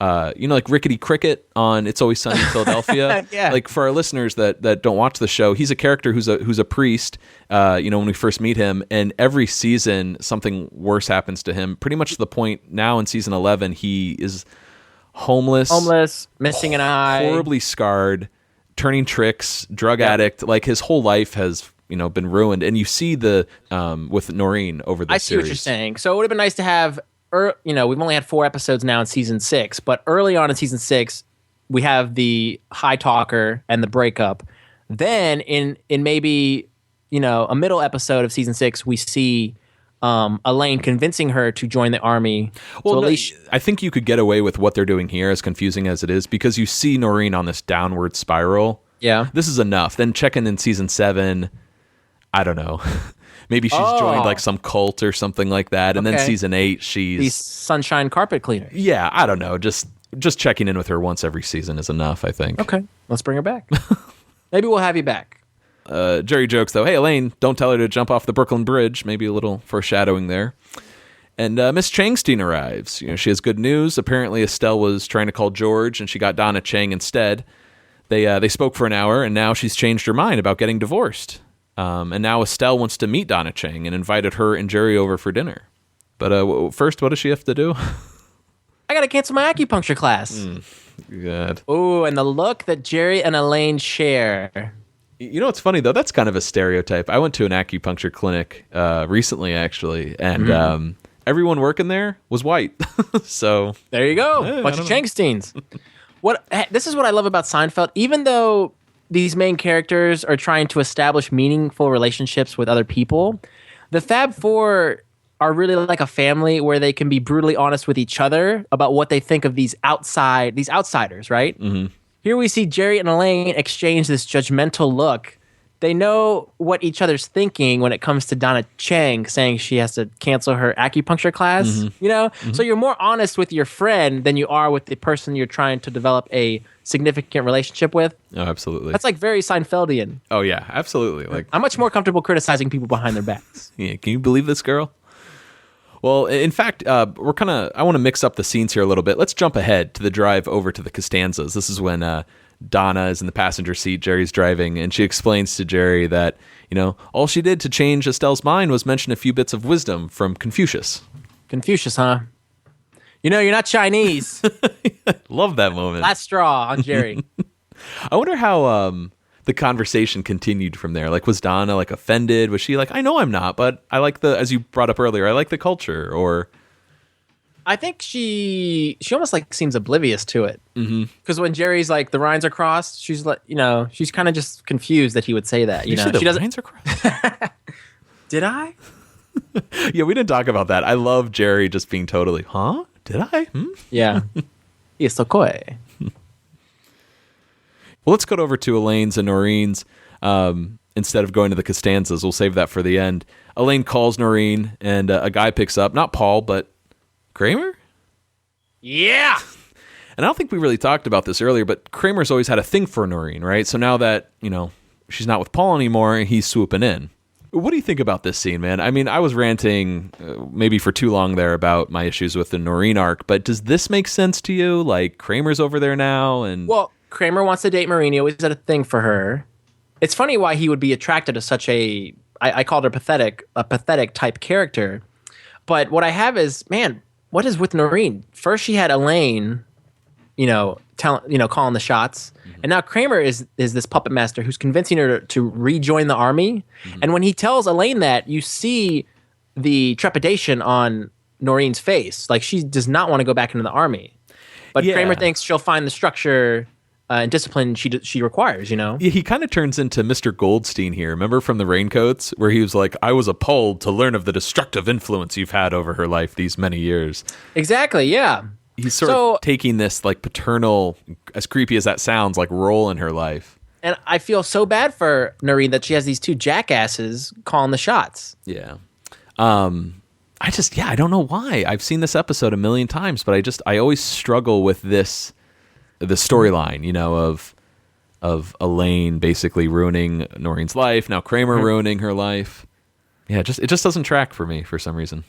Speaker 3: like Rickety Cricket on It's Always Sunny in Philadelphia.
Speaker 2: Yeah.
Speaker 3: Like, for our listeners that don't watch the show, he's a character who's a priest. When we first meet him, and every season something worse happens to him. Pretty much to the point now in season 11, he is homeless,
Speaker 2: missing an eye,
Speaker 3: horribly scarred, turning tricks, drug addict. Like, his whole life has been ruined. And you see the with Noreen over the series. I see
Speaker 2: what you're saying. So it would have been nice to have. We've only had 4 episodes now in season 6, but early on in season 6, we have the high talker and the breakup. Then in maybe a middle episode of season 6, we see Elaine convincing her to join the Army.
Speaker 3: Well, so I think you could get away with what they're doing here, as confusing as it is, because you see Noreen on this downward spiral.
Speaker 2: Yeah,
Speaker 3: this is enough. Then check in season 7. I don't know. Maybe she's joined like some cult or something like that. And then season 8, she's...
Speaker 2: the sunshine carpet cleaner.
Speaker 3: Yeah, I don't know. Just checking in with her once every season is enough, I think.
Speaker 2: Okay, let's bring her back. Maybe we'll have you back.
Speaker 3: Jerry jokes, though, hey, Elaine, don't tell her to jump off the Brooklyn Bridge. Maybe a little foreshadowing there. And Miss Changstein arrives. She has good news. Apparently Estelle was trying to call George, and she got Donna Chang instead. They spoke for an hour, and now she's changed her mind about getting divorced. And now Estelle wants to meet Donna Chang and invited her and Jerry over for dinner. But first, what does she have to do?
Speaker 2: I got to cancel my acupuncture class.
Speaker 3: Good.
Speaker 2: Ooh, and the look that Jerry and Elaine share.
Speaker 3: What's funny, though? That's kind of a stereotype. I went to an acupuncture clinic recently, actually, and everyone working there was white. So
Speaker 2: there you go. Bunch of Changsteins. This is what I love about Seinfeld. Even though these main characters are trying to establish meaningful relationships with other people, the Fab Four are really like a family where they can be brutally honest with each other about what they think of these outsiders, right? Mm-hmm. Here we see Jerry and Elaine exchange this judgmental look. They know what each other's thinking when it comes to Donna Chang saying she has to cancel her acupuncture class, Mm-hmm. So you're more honest with your friend than you are with the person you're trying to develop a significant relationship with.
Speaker 3: Oh, absolutely.
Speaker 2: That's like very Seinfeldian.
Speaker 3: Oh, yeah, absolutely. Like,
Speaker 2: I'm much more comfortable criticizing people behind their backs.
Speaker 3: Yeah, can you believe this girl? Well, in fact, I want to mix up the scenes here a little bit. Let's jump ahead to the drive over to the Costanzas. This is when Donna is in the passenger seat, Jerry's driving, and she explains to Jerry that, all she did to change Estelle's mind was mention a few bits of wisdom from Confucius.
Speaker 2: Confucius, huh? You're not Chinese.
Speaker 3: Love that moment.
Speaker 2: Last straw on Jerry.
Speaker 3: I wonder how the conversation continued from there. Like, was Donna like offended? Was she like, I know I'm not, but I like as you brought up earlier, I like the culture, or...
Speaker 2: I think she almost like seems oblivious to it. Because when Jerry's like, the lines are crossed, she's like, she's kind of just confused that he would say that.
Speaker 3: She doesn't. Lines are crossed?
Speaker 2: Did I?
Speaker 3: Yeah, we didn't talk about that. I love Jerry just being totally, huh? Did I?
Speaker 2: Yeah. He is so coy.
Speaker 3: Well, let's go over to Elaine's and Noreen's. Instead of going to the Costanzas, we'll save that for the end. Elaine calls Noreen, and a guy picks up. Not Paul, but Kramer?
Speaker 2: Yeah!
Speaker 3: And I don't think we really talked about this earlier, but Kramer's always had a thing for Noreen, right? So now that, she's not with Paul anymore, he's swooping in. What do you think about this scene, man? I mean, I was ranting maybe for too long there about my issues with the Noreen arc, but does this make sense to you? Like, Kramer's over there now, and...
Speaker 2: Well, Kramer wants to date Marine. He always had a thing for her. It's funny why he would be attracted to such I called her a pathetic type character. But what I have is, man, what is with Noreen? First she had Elaine, calling the shots. Mm-hmm. And now Kramer is this puppet master who's convincing her to rejoin the army. Mm-hmm. And when he tells Elaine that, you see the trepidation on Noreen's face. Like, she does not want to go back into the army. But yeah. Kramer thinks she'll find the structure and discipline she requires, Yeah,
Speaker 3: he kind of turns into Mr. Goldstein here. Remember from the Raincoats, where he was like, I was appalled to learn of the destructive influence you've had over her life these many years.
Speaker 2: Exactly, yeah.
Speaker 3: He's sort of taking this, like, paternal, as creepy as that sounds, like, role in her life.
Speaker 2: And I feel so bad for Noreen that she has these two jackasses calling the shots.
Speaker 3: Yeah. I don't know why. I've seen this episode a million times, but I always struggle with the storyline, of Elaine basically ruining Noreen's life, now Kramer ruining her life. Yeah, it just doesn't track for me for some reason.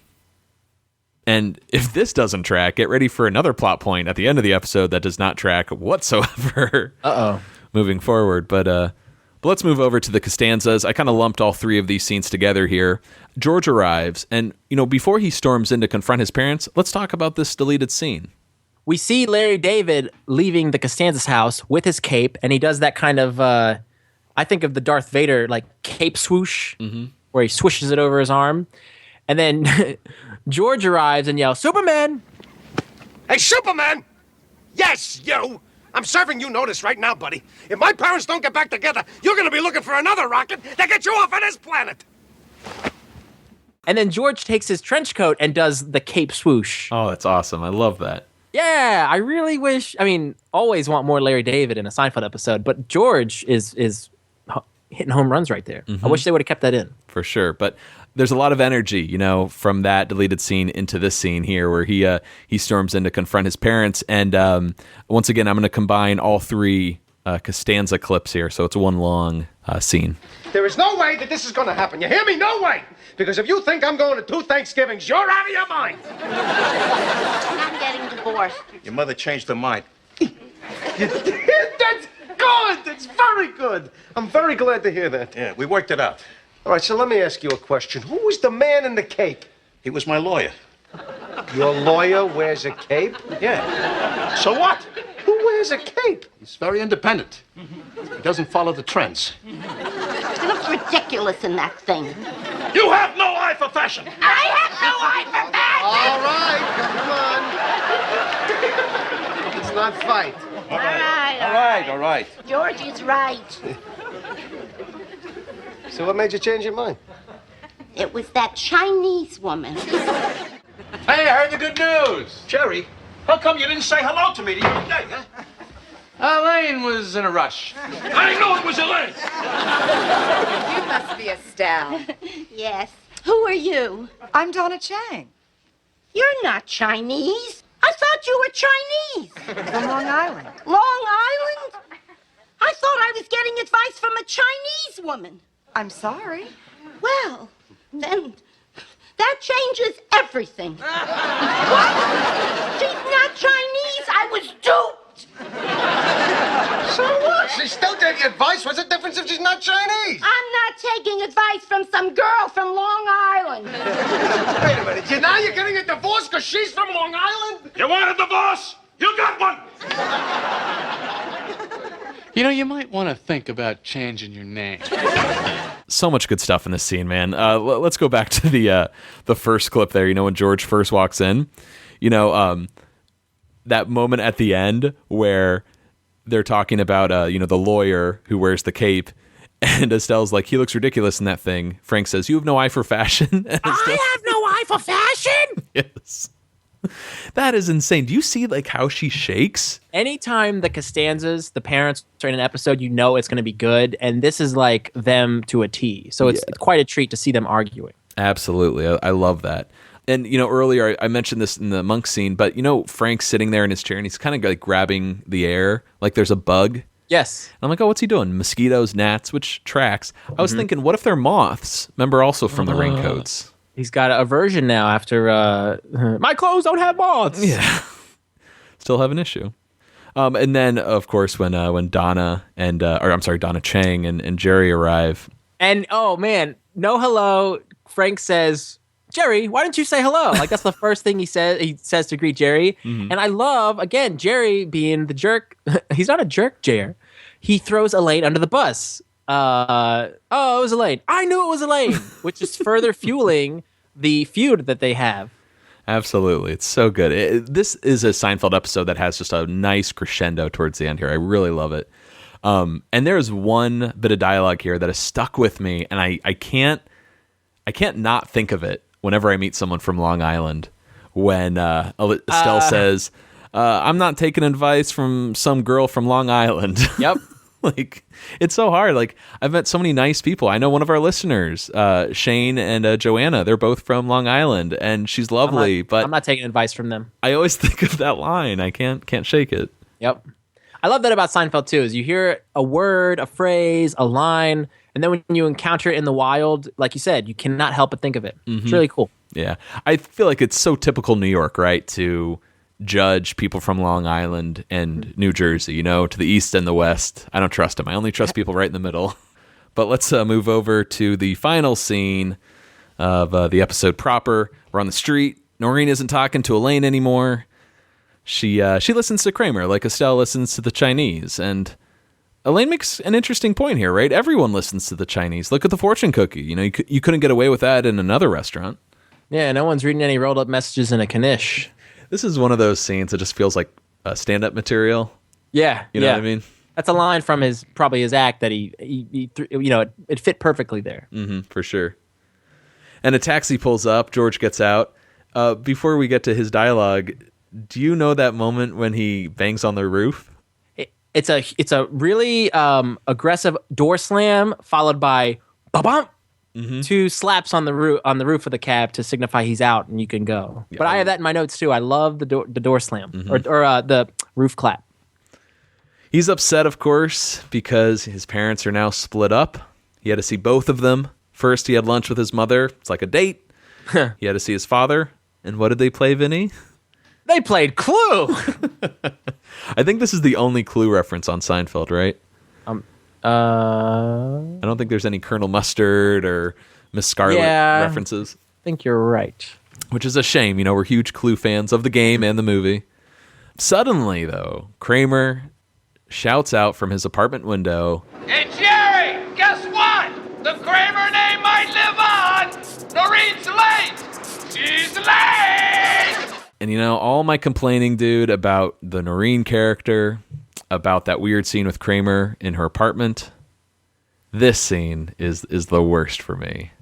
Speaker 3: And if this doesn't track, get ready for another plot point at the end of the episode that does not track whatsoever. Moving forward, but let's move over to the Costanzas. I kind of lumped all three of these scenes together here. George arrives, and before he storms in to confront his parents, let's talk about this deleted scene.
Speaker 2: We see Larry David leaving the Costanzas house with his cape, and he does that kind of, I think of the Darth Vader, like, cape swoosh, where he swishes it over his arm. And then George arrives and yells, Superman!
Speaker 4: Hey, Superman! Yes, you! I'm serving you notice right now, buddy. If my parents don't get back together, you're going to be looking for another rocket to get you off of this planet!
Speaker 2: And then George takes his trench coat and does the cape swoosh.
Speaker 3: Oh, that's awesome. I love that.
Speaker 2: Yeah, I really wish... always want more Larry David in a Seinfeld episode, but George is hitting home runs right there. I wish they would have kept that in.
Speaker 3: For sure, but there's a lot of energy, from that deleted scene into this scene here where he storms in to confront his parents. And once again, I'm going to combine all three Costanza clips here, so it's one long scene.
Speaker 4: There is no way that this is going to happen. You hear me? No way! Because if you think I'm going to 2 Thanksgivings, you're out of your mind!
Speaker 8: I'm getting divorced.
Speaker 9: Your mother changed her mind.
Speaker 4: That's good! That's very good! I'm very glad to hear that.
Speaker 9: Yeah, we worked it out.
Speaker 4: All right, so let me ask you a question. Who was the man in the cape?
Speaker 9: He was my lawyer.
Speaker 4: Your lawyer wears a cape?
Speaker 9: Yeah. So what?
Speaker 4: Who wears a cape?
Speaker 9: He's very independent. He doesn't follow the trends.
Speaker 8: He looks ridiculous in that thing.
Speaker 9: You have no eye for fashion.
Speaker 8: I have no eye for fashion.
Speaker 4: All right, come on. Let's not fight.
Speaker 8: All right.
Speaker 9: All right.
Speaker 8: George is right.
Speaker 4: So what made you change your mind?
Speaker 8: It was that Chinese woman.
Speaker 9: Hey, I heard the good news. Jerry, how come you didn't say hello to me the other day, huh?
Speaker 1: Elaine was in a rush.
Speaker 9: I knew it was Elaine.
Speaker 7: You must be Estelle.
Speaker 8: Yes. Who are you?
Speaker 7: I'm Donna Chang
Speaker 8: You're not Chinese. I thought you were Chinese.
Speaker 7: from Long Island.
Speaker 8: Long Island? I thought I was getting advice from a Chinese woman.
Speaker 7: I'm sorry.
Speaker 8: Well, then that changes everything. What? She's not Chinese. I was duped.
Speaker 4: So what? She still gave you advice. What's the difference if she's not Chinese?
Speaker 8: I'm not taking advice from some girl from Long Island.
Speaker 4: Wait a minute. Now you're getting a divorce because she's from Long Island?
Speaker 9: You want a divorce? You got one.
Speaker 1: You know, you might want to think about changing your name.
Speaker 3: So much good stuff in this scene, man. Let's go back to the first clip there. You know, when George first walks in, you know, that moment at the end where they're talking about, you know, the lawyer who wears the cape, and Estelle's like, he looks ridiculous in that thing. Frank says, you have no eye for fashion. And
Speaker 2: I have no eye for fashion.
Speaker 3: yes. That is insane. Do you see like how she shakes?
Speaker 2: Anytime the Costanzas, the parents, are in an episode, you know it's going to be good, and this is like them to a T. So it's quite a treat to see them arguing.
Speaker 3: Absolutely. I love that. And, you know, earlier I mentioned this in the monk scene, but, you know, Frank's sitting there in his chair and he's kind of like grabbing the air like there's a bug.
Speaker 2: Yes.
Speaker 3: And I'm like, oh, what's he doing? Mosquitoes, gnats, which tracks. I was thinking, what if they're moths? Remember also from the raincoats.
Speaker 2: He's got a version now after my clothes don't have moths.
Speaker 3: Yeah. Still have an issue. And then, of course, when Donna and, Donna Chang and Jerry arrive.
Speaker 2: And, oh, man, no hello. Frank says, Jerry, why didn't you say hello? Like, that's the first thing he says to greet Jerry. Mm-hmm. And I love, again, Jerry being the jerk. He's not a jerk, Jer. He throws Elaine under the bus. It was Elaine. I knew it was Elaine, which is further fueling the feud that they have.
Speaker 3: Absolutely. It's so good. This is a Seinfeld episode that has just a nice crescendo towards the end here. I really love it. And there's one bit of dialogue here that has stuck with me, and I can't not think of it whenever I meet someone from Long Island. When Estelle says, I'm not taking advice from some girl from Long Island.
Speaker 2: Yep.
Speaker 3: Like, it's so hard. Like, I've met so many nice people. I know one of our listeners, Shane and Joanna. They're both from Long Island, and she's lovely.
Speaker 2: I'm not taking advice from them.
Speaker 3: I always think of that line. I can't shake it.
Speaker 2: Yep. I love that about Seinfeld too. Is you hear a word, a phrase, a line, and then when you encounter it in the wild, like you said, you cannot help but think of it. Mm-hmm. It's really cool.
Speaker 3: Yeah, I feel like it's so typical New York, right? To judge people from Long Island and New Jersey, you know, to the east and the west. I don't trust them. I only trust people right in the middle. But let's move over to the final scene of the episode proper. We're on the street. Noreen isn't talking to Elaine anymore. She listens to Kramer like Estelle listens to the Chinese. And Elaine makes an interesting point here, right? Everyone listens to the Chinese. Look at the fortune cookie. You know, you couldn't get away with that in another restaurant.
Speaker 2: Yeah, no one's reading any rolled up messages in a Knish.
Speaker 3: This is one of those scenes that just feels like stand-up material.
Speaker 2: Yeah.
Speaker 3: You know what I mean?
Speaker 2: That's a line from his act that he you know, it fit perfectly there.
Speaker 3: Mm-hmm, for sure. And a taxi pulls up. George gets out. Before we get to his dialogue, do you know that moment when he bangs on the roof?
Speaker 2: It's a really aggressive door slam followed by ba-bump. Mm-hmm. 2 slaps on the roof of the cab to signify he's out and you can go. Yeah. But I have that in my notes too. I love the door slam or the roof clap.
Speaker 3: He's upset, of course, because his parents are now split up. He had to see both of them. First, he had lunch with his mother. It's like a date. He had to see his father. And what did they play, Vinny?
Speaker 2: They played Clue.
Speaker 3: I think this is the only Clue reference on Seinfeld, right? I don't think there's any Colonel Mustard or Miss Scarlet references.
Speaker 2: I think you're right.
Speaker 3: Which is a shame. You know, we're huge Clue fans of the game and the movie. Suddenly, though, Kramer shouts out from his apartment window,
Speaker 6: Hey, Jerry, guess what? The Kramer name might live on! Noreen's late! She's late!
Speaker 3: And you know, all my complaining, dude, about the Noreen character, about that weird scene with Kramer in her apartment, this scene is the worst for me.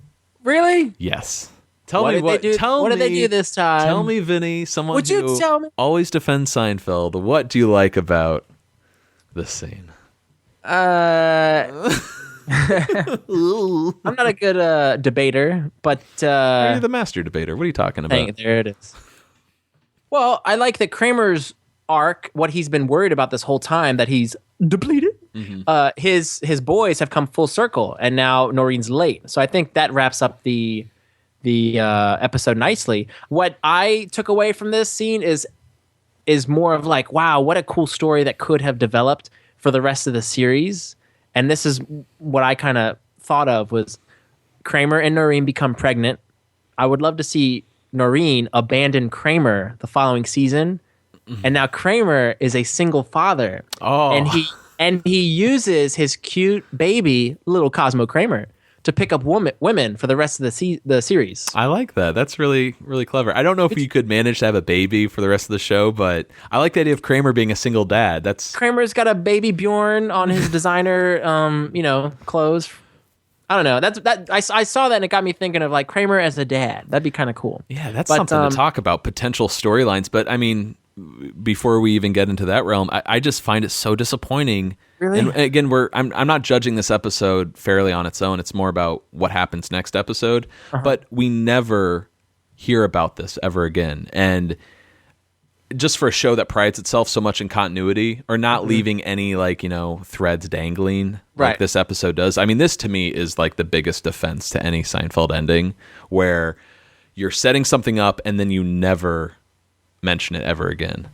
Speaker 2: Really?
Speaker 3: Yes. Tell
Speaker 2: What
Speaker 3: me
Speaker 2: did they do-
Speaker 3: Tell
Speaker 2: what
Speaker 3: me,
Speaker 2: did they do this time?
Speaker 3: Tell me, Vinny, someone
Speaker 2: Would you
Speaker 3: who
Speaker 2: tell me?
Speaker 3: always defends Seinfeld. What do you like about this scene?
Speaker 2: I'm not a good debater, but
Speaker 3: You're the master debater. What are you talking about?
Speaker 2: there it is. Well, I like that Kramer's arc, what he's been worried about this whole time, that he's depleted. His boys have come full circle, and now Noreen's late. So I think that wraps up the episode nicely. What I took away from this scene is more of like, wow, what a cool story that could have developed for the rest of the series. And this is what I kind of thought of was Kramer and Noreen become pregnant. I would love to see Noreen abandon Kramer the following season. And now Kramer is a single father.
Speaker 3: Oh.
Speaker 2: And he uses his cute baby, little Cosmo Kramer, to pick up women for the rest of the series.
Speaker 3: I like that. That's really, really clever. I don't know if you could manage to have a baby for the rest of the show, but I like the idea of Kramer being a single dad.
Speaker 2: Kramer's got a baby Bjorn on his designer, clothes. I don't know. I saw that and it got me thinking of like Kramer as a dad. That'd be kind of cool.
Speaker 3: Yeah, that's something to talk about, potential storylines. But I mean, before we even get into that realm, I just find it so disappointing.
Speaker 2: Really?
Speaker 3: And again, I'm not judging this episode fairly on its own. It's more about what happens next episode. But we never hear about this ever again. And just for a show that prides itself so much in continuity, or not leaving any threads dangling like this episode does. I mean, this to me is like the biggest defense to any Seinfeld ending, where you're setting something up and then you never mention it ever again.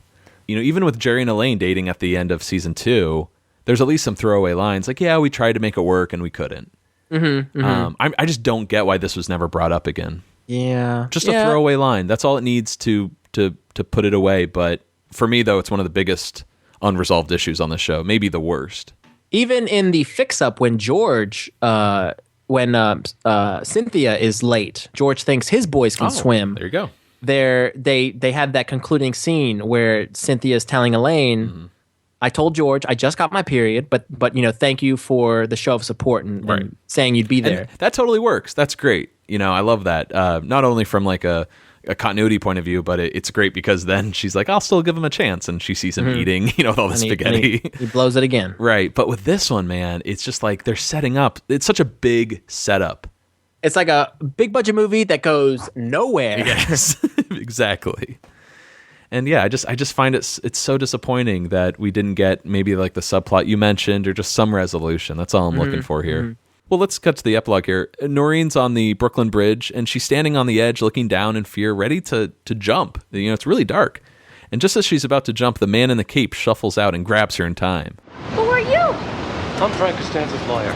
Speaker 3: Even with Jerry and Elaine dating at the end of season 2, there's at least some throwaway lines like, yeah, we tried to make it work and we couldn't. I just don't get why this was never brought up again.
Speaker 2: Yeah.
Speaker 3: Just a throwaway line. That's all it needs to put it away. But for me, though, it's one of the biggest unresolved issues on the show. Maybe the worst. Even
Speaker 2: in the fix-up when George, Cynthia is late, George thinks his boys can swim.
Speaker 3: There you go.
Speaker 2: They had that concluding scene where Cynthia's telling Elaine, I told George I just got my period, but thank you for the show of support and saying you'd be there.
Speaker 3: And that totally works. That's great. I love that. Not only from like a continuity point of view, but it's great because then she's like, I'll still give him a chance, and she sees him eating, with all the spaghetti.
Speaker 2: He blows it again.
Speaker 3: Right. But with this one, man, it's just like they're setting up. It's such a big setup.
Speaker 2: It's like a big budget movie that goes nowhere.
Speaker 3: Yes, exactly. And yeah, I just find it's so disappointing that we didn't get maybe like the subplot you mentioned or just some resolution. That's all I'm looking for here. Well, let's cut to the epilogue here. Noreen's on the Brooklyn Bridge, and she's standing on the edge, looking down in fear, ready to jump. It's really dark. And just as she's about to jump, the man in the cape shuffles out and grabs her in time.
Speaker 5: Who are you?
Speaker 9: I'm Frank Costanza's lawyer.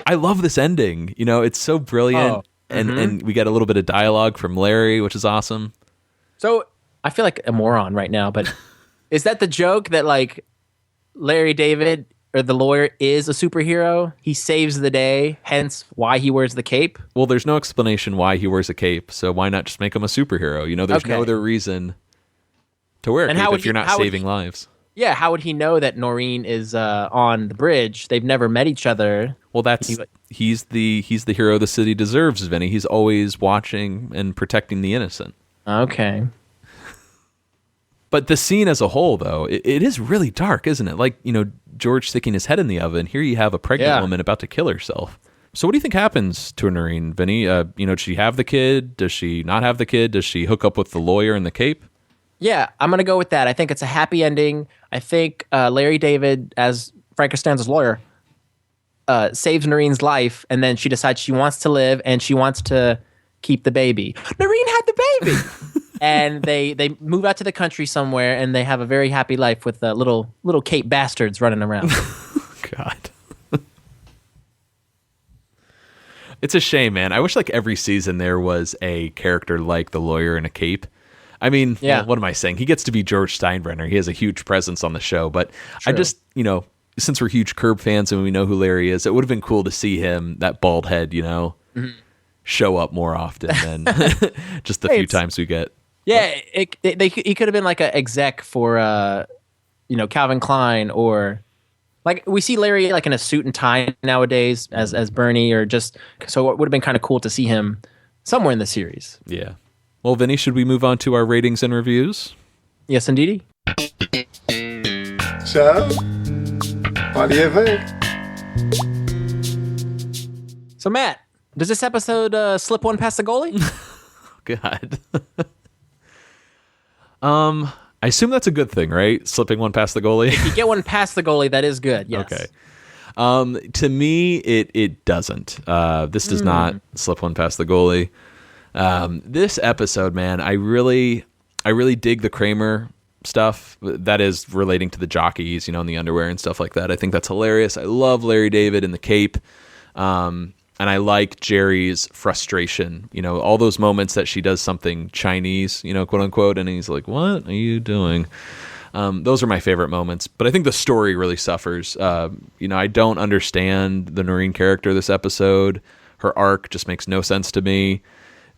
Speaker 3: I love this ending. It's so brilliant. And we get a little bit of dialogue from Larry, which is awesome.
Speaker 2: So I feel like a moron right now, but is that the joke that like Larry David or the lawyer is a superhero? He saves the day, hence why he wears the cape?
Speaker 3: Well, there's no explanation why he wears a cape, so why not just make him a superhero? There's no other reason to wear a cape if you're not saving lives.
Speaker 2: Yeah, how would he know that Noreen is on the bridge? They've never met each other.
Speaker 3: Well, he's the hero the city deserves, Vinny. He's always watching and protecting the innocent.
Speaker 2: Okay.
Speaker 3: But the scene as a whole, though, it is really dark, isn't it? Like, George sticking his head in the oven. Here you have a pregnant woman about to kill herself. So what do you think happens to Noreen, Vinny? Does she have the kid? Does she not have the kid? Does she hook up with the lawyer in the cape?
Speaker 2: Yeah, I'm going to go with that. I think it's a happy ending. I think Larry David, as Frank Costanza's lawyer, saves Noreen's life, and then she decides she wants to live, and she wants to keep the baby. Noreen had the baby! And they move out to the country somewhere, and they have a very happy life with little Cape bastards running around.
Speaker 3: God. It's a shame, man. I wish like every season there was a character like the lawyer in a cape. I mean, well, what am I saying? He gets to be George Steinbrenner. He has a huge presence on the show. But I just, since we're huge Curb fans and we know who Larry is, it would have been cool to see him, that bald head, show up more often than just the few times we get.
Speaker 2: Yeah, he could have been like an exec for Calvin Klein, or like we see Larry like in a suit and tie nowadays as Bernie, or just so it would have been kind of cool to see him somewhere in the series.
Speaker 3: Yeah. Well, Vinny, should we move on to our ratings and reviews?
Speaker 2: Yes, indeedy.
Speaker 4: So, what do you think?
Speaker 2: So, Matt, does this episode slip one past the goalie?
Speaker 3: God. I assume that's a good thing, right? Slipping one past the goalie.
Speaker 2: If you get one past the goalie, that is good. Yes.
Speaker 3: Okay. To me, it doesn't. This does not slip one past the goalie. This episode, man, I really dig the Kramer stuff that is relating to the jockeys, in the underwear and stuff like that. I think that's hilarious. I love Larry David in the cape. And I like Jerry's frustration, all those moments that she does something Chinese, quote unquote, and he's like, "What are you doing?" Those are my favorite moments. But I think the story really suffers. I don't understand the Noreen character this episode. Her arc just makes no sense to me.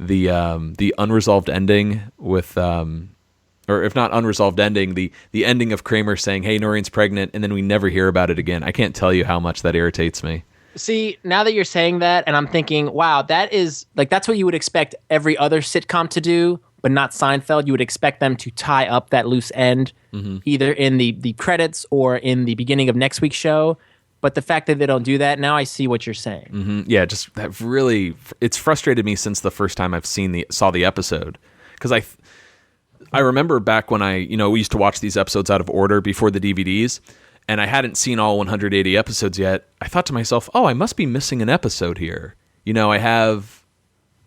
Speaker 3: The unresolved ending with, or if not unresolved ending, the ending of Kramer saying, "Hey, Noreen's pregnant," and then we never hear about it again. I can't tell you how much that irritates me.
Speaker 2: See, now that you're saying that, and I'm thinking, wow, that is like that's what you would expect every other sitcom to do, but not Seinfeld. You would expect them to tie up that loose end, either in the credits or in the beginning of next week's show. But the fact that they don't do that, now I see what you're saying.
Speaker 3: Yeah, just that really, it's frustrated me since the first time I've saw the episode, because I remember back when we used to watch these episodes out of order before the DVDs. And I hadn't seen all 180 episodes yet. I thought to myself, "Oh, I must be missing an episode here." I have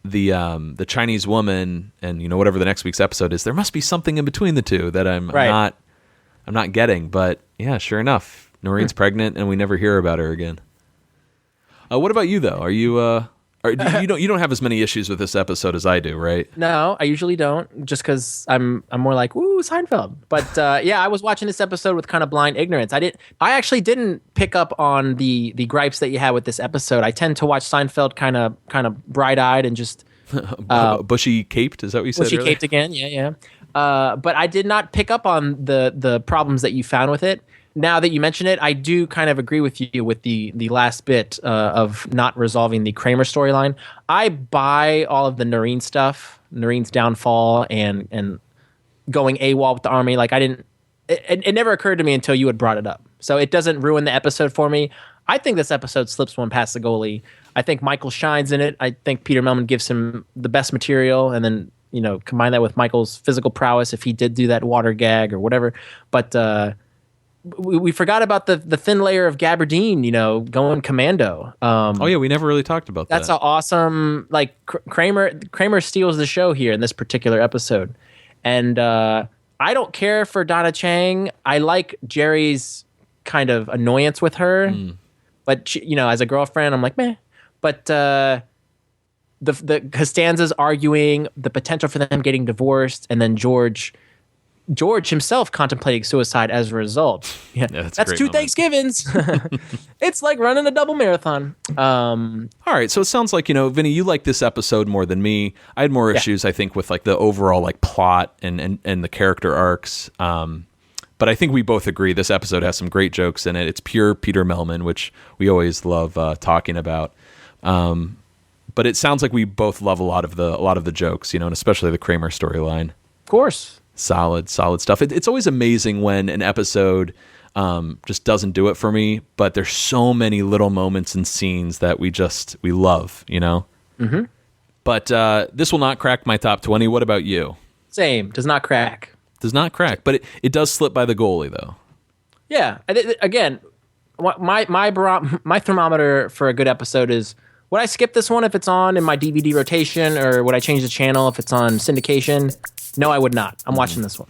Speaker 3: the Chinese woman, and whatever the next week's episode is. There must be something in between the two that I'm not getting. But yeah, sure enough, Noreen's pregnant, and we never hear about her again. What about you, though? Are you? You don't have as many issues with this episode as I do, right?
Speaker 2: No, I usually don't, just because I'm more like, "Ooh, Seinfeld." But I was watching this episode with kind of blind ignorance. I actually didn't pick up on the gripes that you had with this episode. I tend to watch Seinfeld kind of bright-eyed and just
Speaker 3: bushy caped. Is that what you said?
Speaker 2: Bushy caped again, yeah. But I did not pick up on the problems that you found with it. Now that you mention it, I do kind of agree with you with the last bit of not resolving the Kramer storyline. I buy all of the Noreen stuff, Noreen's downfall, and going AWOL with the army. Like it never occurred to me until you had brought it up. So it doesn't ruin the episode for me. I think this episode slips one past the goalie. I think Michael shines in it. I think Peter Melman gives him the best material, and then combine that with Michael's physical prowess if he did do that water gag or whatever. But we forgot about the thin layer of Gabardine, going commando.
Speaker 3: Oh yeah, we never really talked about that.
Speaker 2: That's an awesome, like Kramer steals the show here in this particular episode. And I don't care for Donna Chang. I like Jerry's kind of annoyance with her. But she, as a girlfriend, I'm like, meh. But the Costanza's arguing the potential for them getting divorced, and then George himself contemplating suicide as a result. Yeah, that's two moment. Thanksgivings. It's like running a double marathon.
Speaker 3: All right, so it sounds like, Vinny, you like this episode more than me. I had more issues, I think, with like the overall like plot and the character arcs. But I think we both agree this episode has some great jokes in it. It's pure Peter Melman, which we always love talking about. But it sounds like we both love a lot of the jokes, and especially the Kramer storyline.
Speaker 2: Of course.
Speaker 3: Solid stuff. It's always amazing when an episode just doesn't do it for me, but there's so many little moments and scenes that we love, Mm-hmm. But this will not crack my top 20. What about you?
Speaker 2: Same. Does not crack.
Speaker 3: Does not crack, but it does slip by the goalie, though.
Speaker 2: Yeah. Again, my thermometer for a good episode is, would I skip this one if it's on in my DVD rotation, or would I change the channel if it's on syndication? No, I would not. I'm watching this one.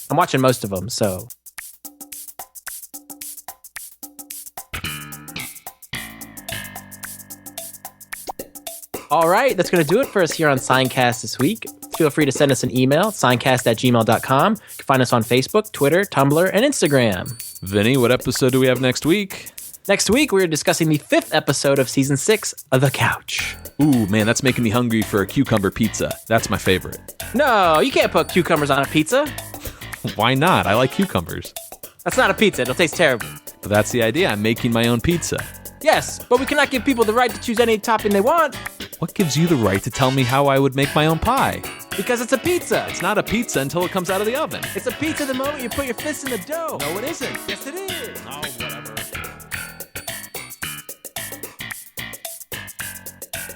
Speaker 2: I'm watching most of them, so. All right, that's going to do it for us here on Seincast this week. Feel free to send us an email, seincast@gmail.com. You can find us on Facebook, Twitter, Tumblr, and Instagram.
Speaker 3: Vinny, what episode do we have next week?
Speaker 2: Next week, we're discussing the 5th episode of Season 6 of The Couch.
Speaker 3: Ooh, man, that's making me hungry for a cucumber pizza. That's my favorite.
Speaker 2: No, you can't put cucumbers on a pizza.
Speaker 3: Why not? I like cucumbers.
Speaker 2: That's not a pizza. It'll taste terrible.
Speaker 3: But that's the idea. I'm making my own pizza.
Speaker 2: Yes, but we cannot give people the right to choose any topping they want.
Speaker 3: What gives you the right to tell me how I would make my own pie?
Speaker 2: Because it's a pizza.
Speaker 3: It's not a pizza until it comes out of the oven.
Speaker 2: It's a pizza the moment you put your fist in the dough.
Speaker 3: No, it isn't.
Speaker 2: Yes, it is.
Speaker 3: Oh, whatever.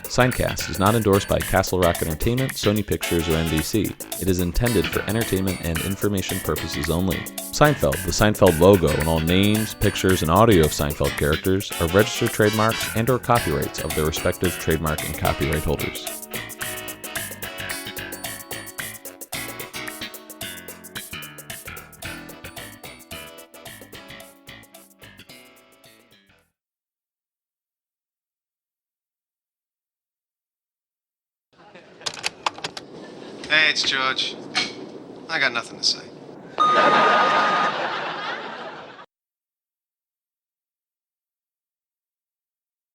Speaker 3: Seincast is not endorsed by Castle Rock Entertainment, Sony Pictures, or NBC. It is intended for entertainment and information purposes only. Seinfeld, the Seinfeld logo, and all names, pictures, and audio of Seinfeld characters are registered trademarks and/or copyrights of their respective trademark and copyright holders.
Speaker 10: Hey, it's George. I got nothing to say.